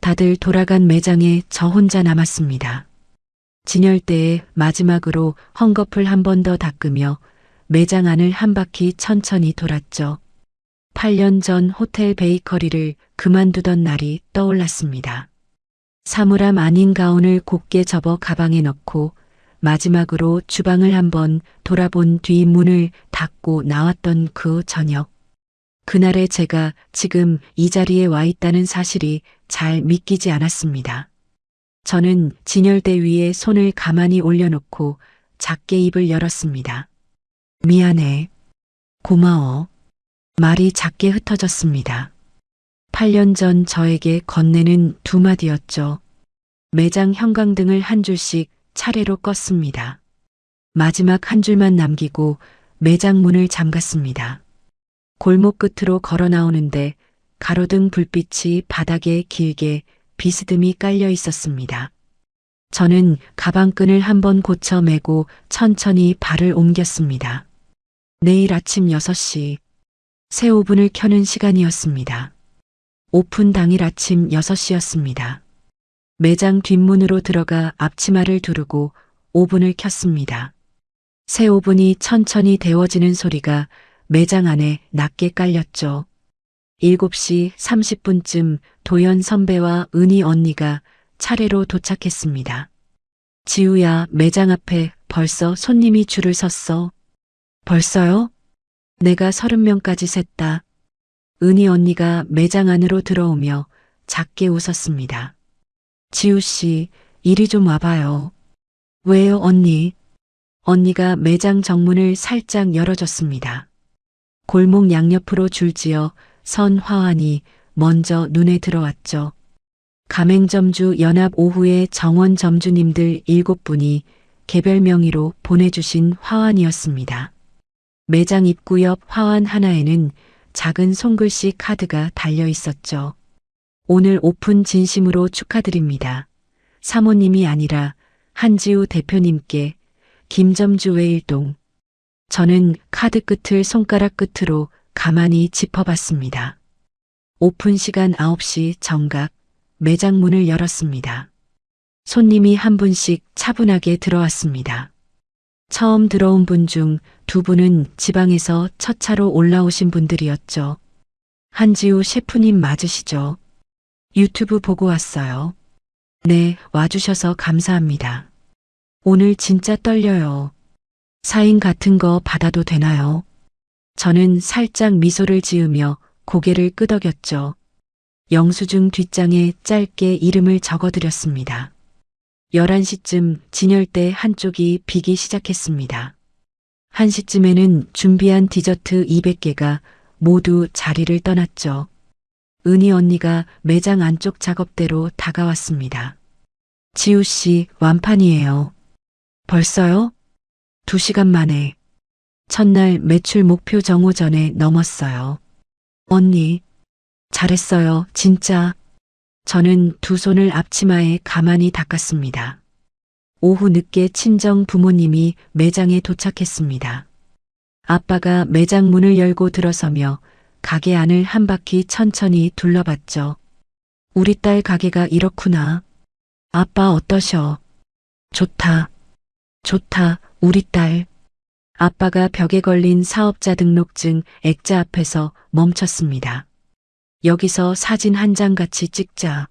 다들 돌아간 매장에 저 혼자 남았습니다. 진열대에 마지막으로 헝겊을 한 번 더 닦으며 매장 안을 한 바퀴 천천히 돌았죠. 8년 전 호텔 베이커리를 그만두던 날이 떠올랐습니다. 사물함 아닌 가운을 곱게 접어 가방에 넣고 마지막으로 주방을 한번 돌아본 뒤 문을 닫고 나왔던 그 저녁. 그날의 제가 지금 이 자리에 와 있다는 사실이 잘 믿기지 않았습니다. 저는 진열대 위에 손을 가만히 올려놓고 작게 입을 열었습니다. 미안해. 고마워. 말이 작게 흩어졌습니다. 8년 전 저에게 건네는 두 마디였죠. 매장 형광등을 한 줄씩 차례로 껐습니다. 마지막 한 줄만 남기고 매장 문을 잠갔습니다. 골목 끝으로 걸어 나오는데 가로등 불빛이 바닥에 길게 비스듬히 깔려 있었습니다. 저는 가방끈을 한번 고쳐 매고 천천히 발을 옮겼습니다. 내일 아침 6시, 새 오븐을 켜는 시간이었습니다. 오픈 당일 아침 6시였습니다. 매장 뒷문으로 들어가 앞치마를 두르고 오븐을 켰습니다. 새 오븐이 천천히 데워지는 소리가 매장 안에 낮게 깔렸죠. 7시 30분쯤 도연 선배와 은희 언니가 차례로 도착했습니다. 지우야, 매장 앞에 벌써 손님이 줄을 섰어. 벌써요? 내가 30명까지 셌다. 은희 언니가 매장 안으로 들어오며 작게 웃었습니다. 지우 씨, 이리 좀 와봐요. 왜요, 언니? 언니가 매장 정문을 살짝 열어줬습니다. 골목 양옆으로 줄지어 선 화환이 먼저 눈에 들어왔죠. 가맹점주 연합 오후의 정원 점주님들 7분이 개별 명의로 보내주신 화환이었습니다. 매장 입구 옆 화환 하나에는 작은 손글씨 카드가 달려 있었죠. 오늘 오픈 진심으로 축하드립니다. 사모님이 아니라 한지우 대표님께 김점주 외일동. 저는 카드 끝을 손가락 끝으로 가만히 짚어봤습니다. 오픈 시간 9시 정각 매장 문을 열었습니다. 손님이 한 분씩 차분하게 들어왔습니다. 처음 들어온 분 중 2분은 지방에서 첫 차로 올라오신 분들이었죠. 한지우 셰프님 맞으시죠? 유튜브 보고 왔어요. 네, 와주셔서 감사합니다. 오늘 진짜 떨려요. 사인 같은 거 받아도 되나요? 저는 살짝 미소를 지으며 고개를 끄덕였죠. 영수증 뒷장에 짧게 이름을 적어드렸습니다. 11시쯤 진열대 한쪽이 비기 시작했습니다. 1시쯤에는 준비한 디저트 200개가 모두 자리를 떠났죠. 은희 언니가 매장 안쪽 작업대로 다가왔습니다. 지우 씨, 완판이에요. 벌써요? 2시간 만에. 첫날 매출 목표 정오 전에 넘었어요. 언니, 잘했어요, 진짜. 저는 두 손을 앞치마에 가만히 닦았습니다. 오후 늦게 친정 부모님이 매장에 도착했습니다. 아빠가 매장 문을 열고 들어서며 가게 안을 한 바퀴 천천히 둘러봤죠. 우리 딸 가게가 이렇구나. 아빠 어떠셔? 좋다. 좋다, 우리 딸. 아빠가 벽에 걸린 사업자 등록증 액자 앞에서 멈췄습니다. 여기서 사진 한 장 같이 찍자.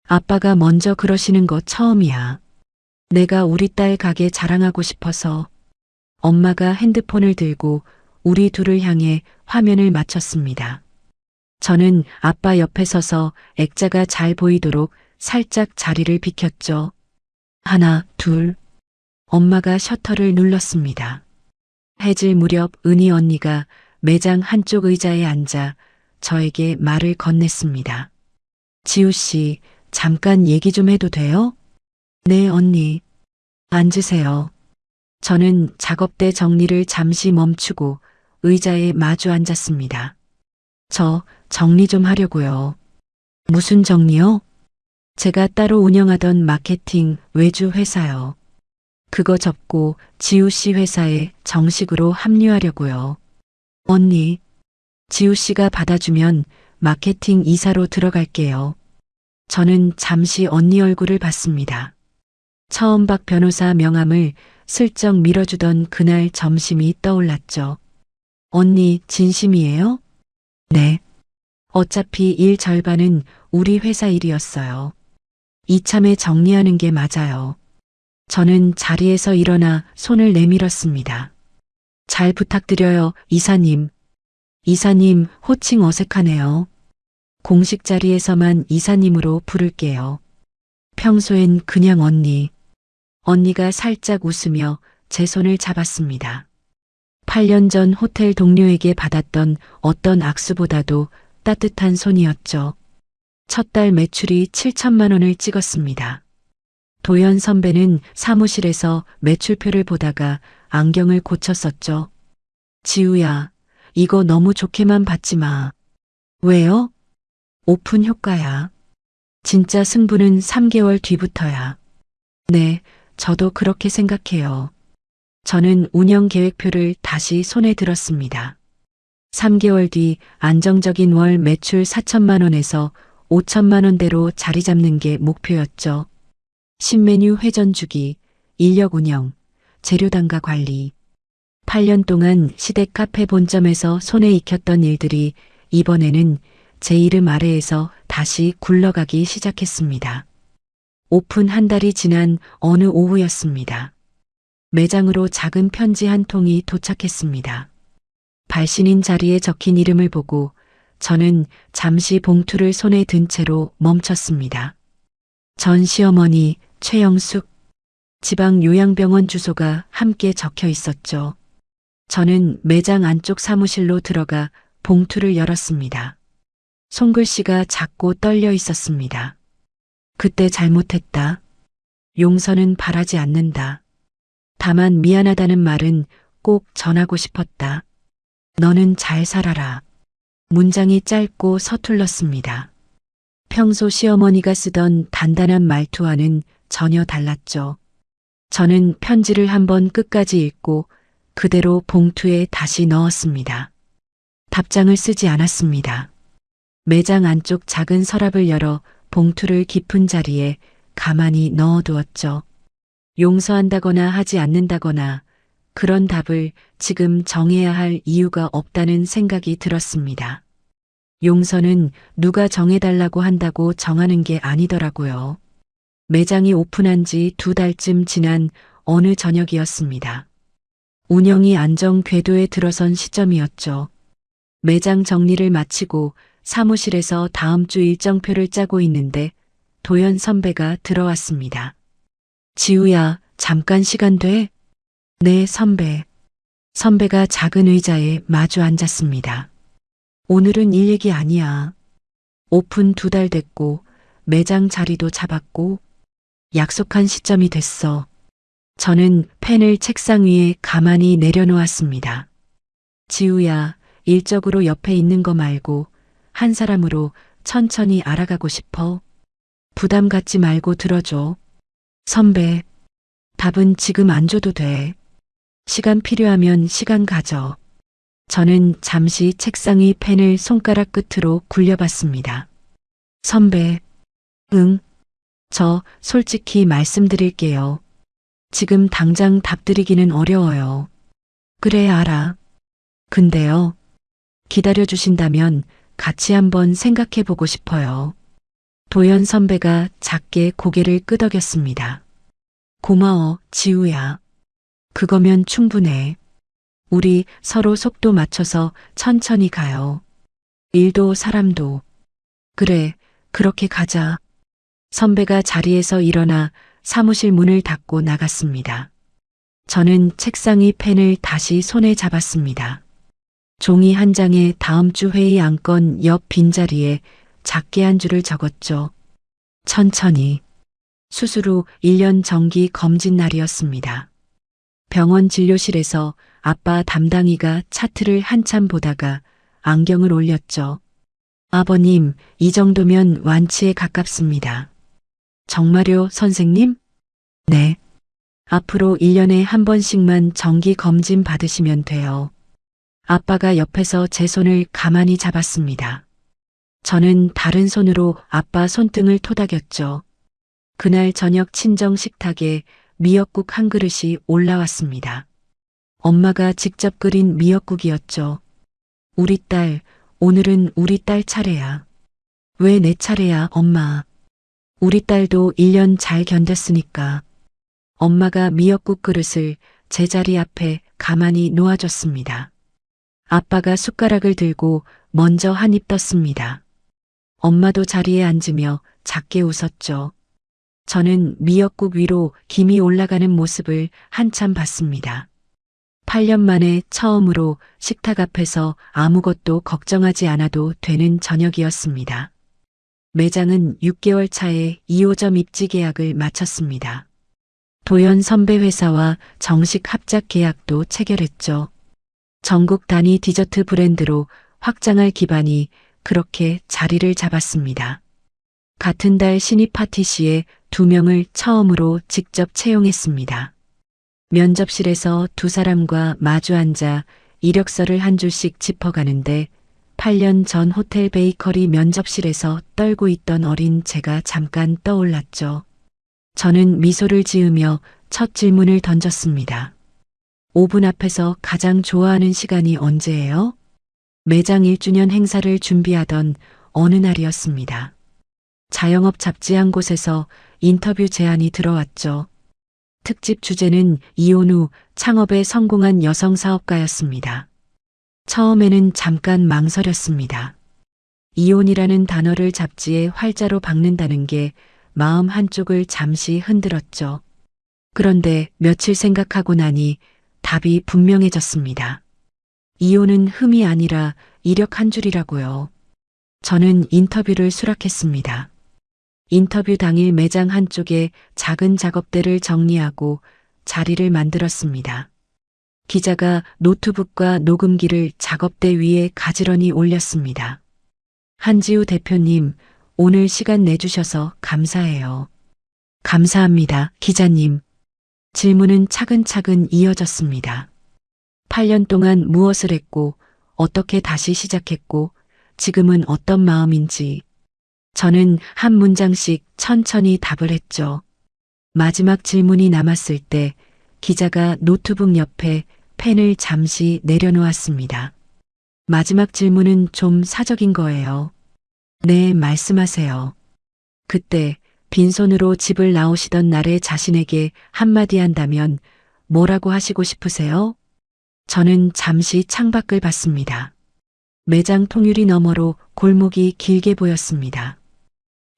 아빠가 먼저 그러시는 거 처음이야. 내가 우리 딸 가게 자랑하고 싶어서. 엄마가 핸드폰을 들고 우리 둘을 향해 화면을 맞췄습니다. 저는 아빠 옆에 서서 액자가 잘 보이도록 살짝 자리를 비켰죠. 하나, 둘. 엄마가 셔터를 눌렀습니다. 해질 무렵 은희 언니가 매장 한쪽 의자에 앉아 저에게 말을 건넸습니다. 지우 씨, 잠깐 얘기 좀 해도 돼요? 네, 언니. 앉으세요. 저는 작업대 정리를 잠시 멈추고 의자에 마주 앉았습니다. 저 정리 좀 하려고요. 무슨 정리요? 제가 따로 운영하던 마케팅 외주 회사요. 그거 접고 지우 씨 회사에 정식으로 합류하려고요. 언니, 지우 씨가 받아주면 마케팅 이사로 들어갈게요. 저는 잠시 언니 얼굴을 봤습니다. 처음 박 변호사 명함을 슬쩍 밀어주던 그날 점심이 떠올랐죠. 언니 진심이에요? 네. 어차피 일 절반은 우리 회사 일이었어요. 이참에 정리하는 게 맞아요. 저는 자리에서 일어나 손을 내밀었습니다. 잘 부탁드려요, 이사님. 이사님, 호칭 어색하네요. 공식 자리에서만 이사님으로 부를게요. 평소엔 그냥 언니. 언니가 살짝 웃으며 제 손을 잡았습니다. 8년 전 호텔 동료에게 받았던 어떤 악수보다도 따뜻한 손이었죠. 첫 달 매출이 7천만 원을 찍었습니다. 도연 선배는 사무실에서 매출표를 보다가 안경을 고쳤었죠. 지우야, 이거 너무 좋게만 봤지 마. 왜요? 오픈 효과야. 진짜 승부는 3개월 뒤부터야. 네, 저도 그렇게 생각해요. 저는 운영 계획표를 다시 손에 들었습니다. 3개월 뒤 안정적인 월 매출 4천만 원에서 5천만 원대로 자리 잡는 게 목표였죠. 신메뉴 회전 주기, 인력 운영, 재료 단가 관리. 8년 동안 시댁 카페 본점에서 손에 익혔던 일들이 이번에는 제 이름 아래에서 다시 굴러가기 시작했습니다. 오픈 한 달이 지난 어느 오후였습니다. 매장으로 작은 편지 한 통이 도착했습니다. 발신인 자리에 적힌 이름을 보고 저는 잠시 봉투를 손에 든 채로 멈췄습니다. 전 시어머니 최영숙, 지방 요양병원 주소가 함께 적혀 있었죠. 저는 매장 안쪽 사무실로 들어가 봉투를 열었습니다. 손글씨가 작고 떨려 있었습니다. 그때 잘못했다. 용서는 바라지 않는다. 다만 미안하다는 말은 꼭 전하고 싶었다. 너는 잘 살아라. 문장이 짧고 서툴렀습니다. 평소 시어머니가 쓰던 단단한 말투와는 전혀 달랐죠. 저는 편지를 한번 끝까지 읽고 그대로 봉투에 다시 넣었습니다. 답장을 쓰지 않았습니다. 매장 안쪽 작은 서랍을 열어 봉투를 깊은 자리에 가만히 넣어두었죠. 용서한다거나 하지 않는다거나 그런 답을 지금 정해야 할 이유가 없다는 생각이 들었습니다. 용서는 누가 정해달라고 한다고 정하는 게 아니더라고요. 매장이 오픈한 지 2달쯤 지난 어느 저녁이었습니다. 운영이 안정 궤도에 들어선 시점이었죠. 매장 정리를 마치고 사무실에서 다음 주 일정표를 짜고 있는데 도연 선배가 들어왔습니다. 지우야, 잠깐 시간 돼? 네, 선배. 선배가 작은 의자에 마주 앉았습니다. 오늘은 일 얘기 아니야. 오픈 2달 됐고 매장 자리도 잡았고 약속한 시점이 됐어. 저는 펜을 책상 위에 가만히 내려놓았습니다. 지우야, 일적으로 옆에 있는 거 말고 한 사람으로 천천히 알아가고 싶어. 부담 갖지 말고 들어줘. 선배, 답은 지금 안 줘도 돼. 시간 필요하면 시간 가져. 저는 잠시 책상 위 펜을 손가락 끝으로 굴려봤습니다. 선배, 응, 저 솔직히 말씀드릴게요. 지금 당장 답드리기는 어려워요. 그래, 알아. 근데요, 기다려주신다면 같이 한번 생각해보고 싶어요. 도연 선배가 작게 고개를 끄덕였습니다. 고마워, 지우야. 그거면 충분해. 우리 서로 속도 맞춰서 천천히 가요. 일도 사람도. 그래, 그렇게 가자. 선배가 자리에서 일어나 사무실 문을 닫고 나갔습니다. 저는 책상 위 펜을 다시 손에 잡았습니다. 종이 한 장에 다음 주 회의 안건 옆 빈자리에 작게 한 줄을 적었죠. 천천히. 수술 후 1년 정기 검진 날이었습니다. 병원 진료실에서 아빠 담당이가 차트를 한참 보다가 안경을 올렸죠. 아버님, 이 정도면 완치에 가깝습니다. 정말요, 선생님? 네. 앞으로 1년에 한 번씩만 정기 검진 받으시면 돼요. 아빠가 옆에서 제 손을 가만히 잡았습니다. 저는 다른 손으로 아빠 손등을 토닥였죠. 그날 저녁 친정 식탁에 미역국 한 그릇이 올라왔습니다. 엄마가 직접 끓인 미역국이었죠. 우리 딸, 오늘은 우리 딸 차례야. 왜 내 차례야, 엄마? 우리 딸도 1년 잘 견뎠으니까. 엄마가 미역국 그릇을 제 자리 앞에 가만히 놓아줬습니다. 아빠가 숟가락을 들고 먼저 한 입 떴습니다. 엄마도 자리에 앉으며 작게 웃었죠. 저는 미역국 위로 김이 올라가는 모습을 한참 봤습니다. 8년 만에 처음으로 식탁 앞에서 아무것도 걱정하지 않아도 되는 저녁이었습니다. 매장은 6개월 차에 2호점 입지 계약을 마쳤습니다. 도연 선배 회사와 정식 합작 계약도 체결했죠. 전국 단위 디저트 브랜드로 확장할 기반이 그렇게 자리를 잡았습니다. 같은 달 신입 파티시에 2명을 처음으로 직접 채용했습니다. 면접실에서 2사람과 마주 앉아 이력서를 한 줄씩 짚어가는데 8년 전 호텔 베이커리 면접실에서 떨고 있던 어린 제가 잠깐 떠올랐죠. 저는 미소를 지으며 첫 질문을 던졌습니다. 5분 앞에서 가장 좋아하는 시간이 언제예요? 매장 1주년 행사를 준비하던 어느 날이었습니다. 자영업 잡지 한 곳에서 인터뷰 제안이 들어왔죠. 특집 주제는 이혼 후 창업에 성공한 여성 사업가였습니다. 처음에는 잠깐 망설였습니다. 이혼이라는 단어를 잡지에 활자로 박는다는 게 마음 한쪽을 잠시 흔들었죠. 그런데 며칠 생각하고 나니 답이 분명해졌습니다. 이혼은 흠이 아니라 이력 한 줄이라고요. 저는 인터뷰를 수락했습니다. 인터뷰 당일 매장 한쪽에 작은 작업대를 정리하고 자리를 만들었습니다. 기자가 노트북과 녹음기를 작업대 위에 가지런히 올렸습니다. 한지우 대표님, 오늘 시간 내주셔서 감사해요. 감사합니다, 기자님. 질문은 차근차근 이어졌습니다. 8년 동안 무엇을 했고, 어떻게 다시 시작했고, 지금은 어떤 마음인지. 저는 한 문장씩 천천히 답을 했죠. 마지막 질문이 남았을 때 기자가 노트북 옆에 펜을 잠시 내려놓았습니다. 마지막 질문은 좀 사적인 거예요. 네, 말씀하세요. 그때 빈손으로 집을 나오시던 날에 자신에게 한마디 한다면 뭐라고 하시고 싶으세요? 저는 잠시 창밖을 봤습니다. 매장 통유리 너머로 골목이 길게 보였습니다.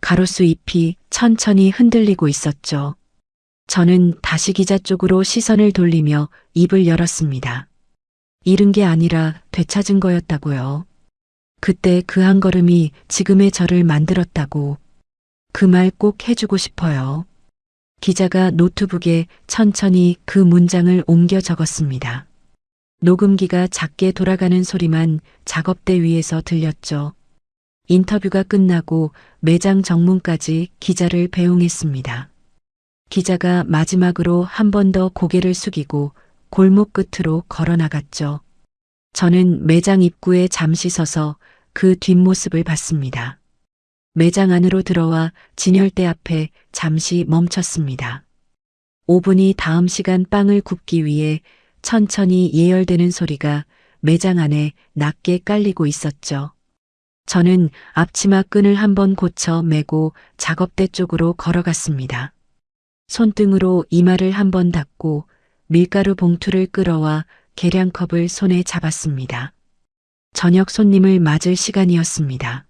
가로수 잎이 천천히 흔들리고 있었죠. 저는 다시 기자 쪽으로 시선을 돌리며 입을 열었습니다. 잃은 게 아니라 되찾은 거였다고요. 그때 그 한 걸음이 지금의 저를 만들었다고. 그 말 꼭 해주고 싶어요. 기자가 노트북에 천천히 그 문장을 옮겨 적었습니다. 녹음기가 작게 돌아가는 소리만 작업대 위에서 들렸죠. 인터뷰가 끝나고 매장 정문까지 기자를 배웅했습니다. 기자가 마지막으로 한 번 더 고개를 숙이고 골목 끝으로 걸어 나갔죠. 저는 매장 입구에 잠시 서서 그 뒷모습을 봤습니다. 매장 안으로 들어와 진열대 앞에 잠시 멈췄습니다. 오븐이 다음 시간 빵을 굽기 위해 천천히 예열되는 소리가 매장 안에 낮게 깔리고 있었죠. 저는 앞치마 끈을 한번 고쳐 매고 작업대 쪽으로 걸어갔습니다. 손등으로 이마를 한번 닦고 밀가루 봉투를 끌어와 계량컵을 손에 잡았습니다. 저녁 손님을 맞을 시간이었습니다.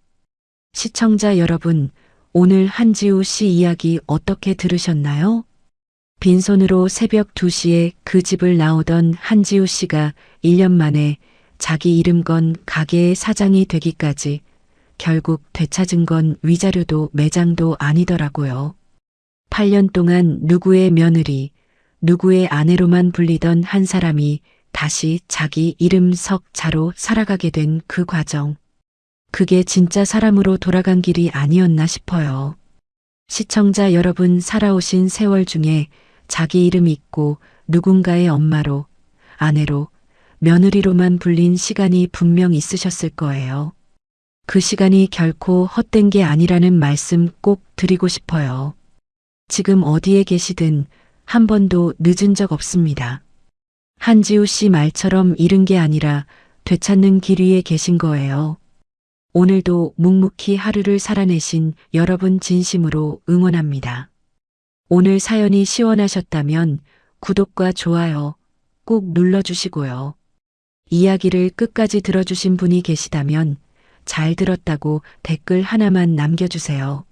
시청자 여러분, 오늘 한지우 씨 이야기 어떻게 들으셨나요? 빈손으로 새벽 2시에 그 집을 나오던 한지우 씨가 1년 만에 자기 이름 건 가게의 사장이 되기까지 결국 되찾은 건 위자료도 매장도 아니더라고요. 8년 동안 누구의 며느리, 누구의 아내로만 불리던 한 사람이 다시 자기 이름 석자로 살아가게 된 그 과정. 그게 진짜 사람으로 돌아간 길이 아니었나 싶어요. 시청자 여러분, 살아오신 세월 중에 자기 이름 있고 누군가의 엄마로, 아내로, 며느리로만 불린 시간이 분명 있으셨을 거예요. 그 시간이 결코 헛된 게 아니라는 말씀 꼭 드리고 싶어요. 지금 어디에 계시든 한 번도 늦은 적 없습니다. 한지우 씨 말처럼 잃은 게 아니라 되찾는 길 위에 계신 거예요. 오늘도 묵묵히 하루를 살아내신 여러분 진심으로 응원합니다. 오늘 사연이 시원하셨다면 구독과 좋아요 꼭 눌러주시고요. 이야기를 끝까지 들어주신 분이 계시다면 잘 들었다고 댓글 하나만 남겨주세요.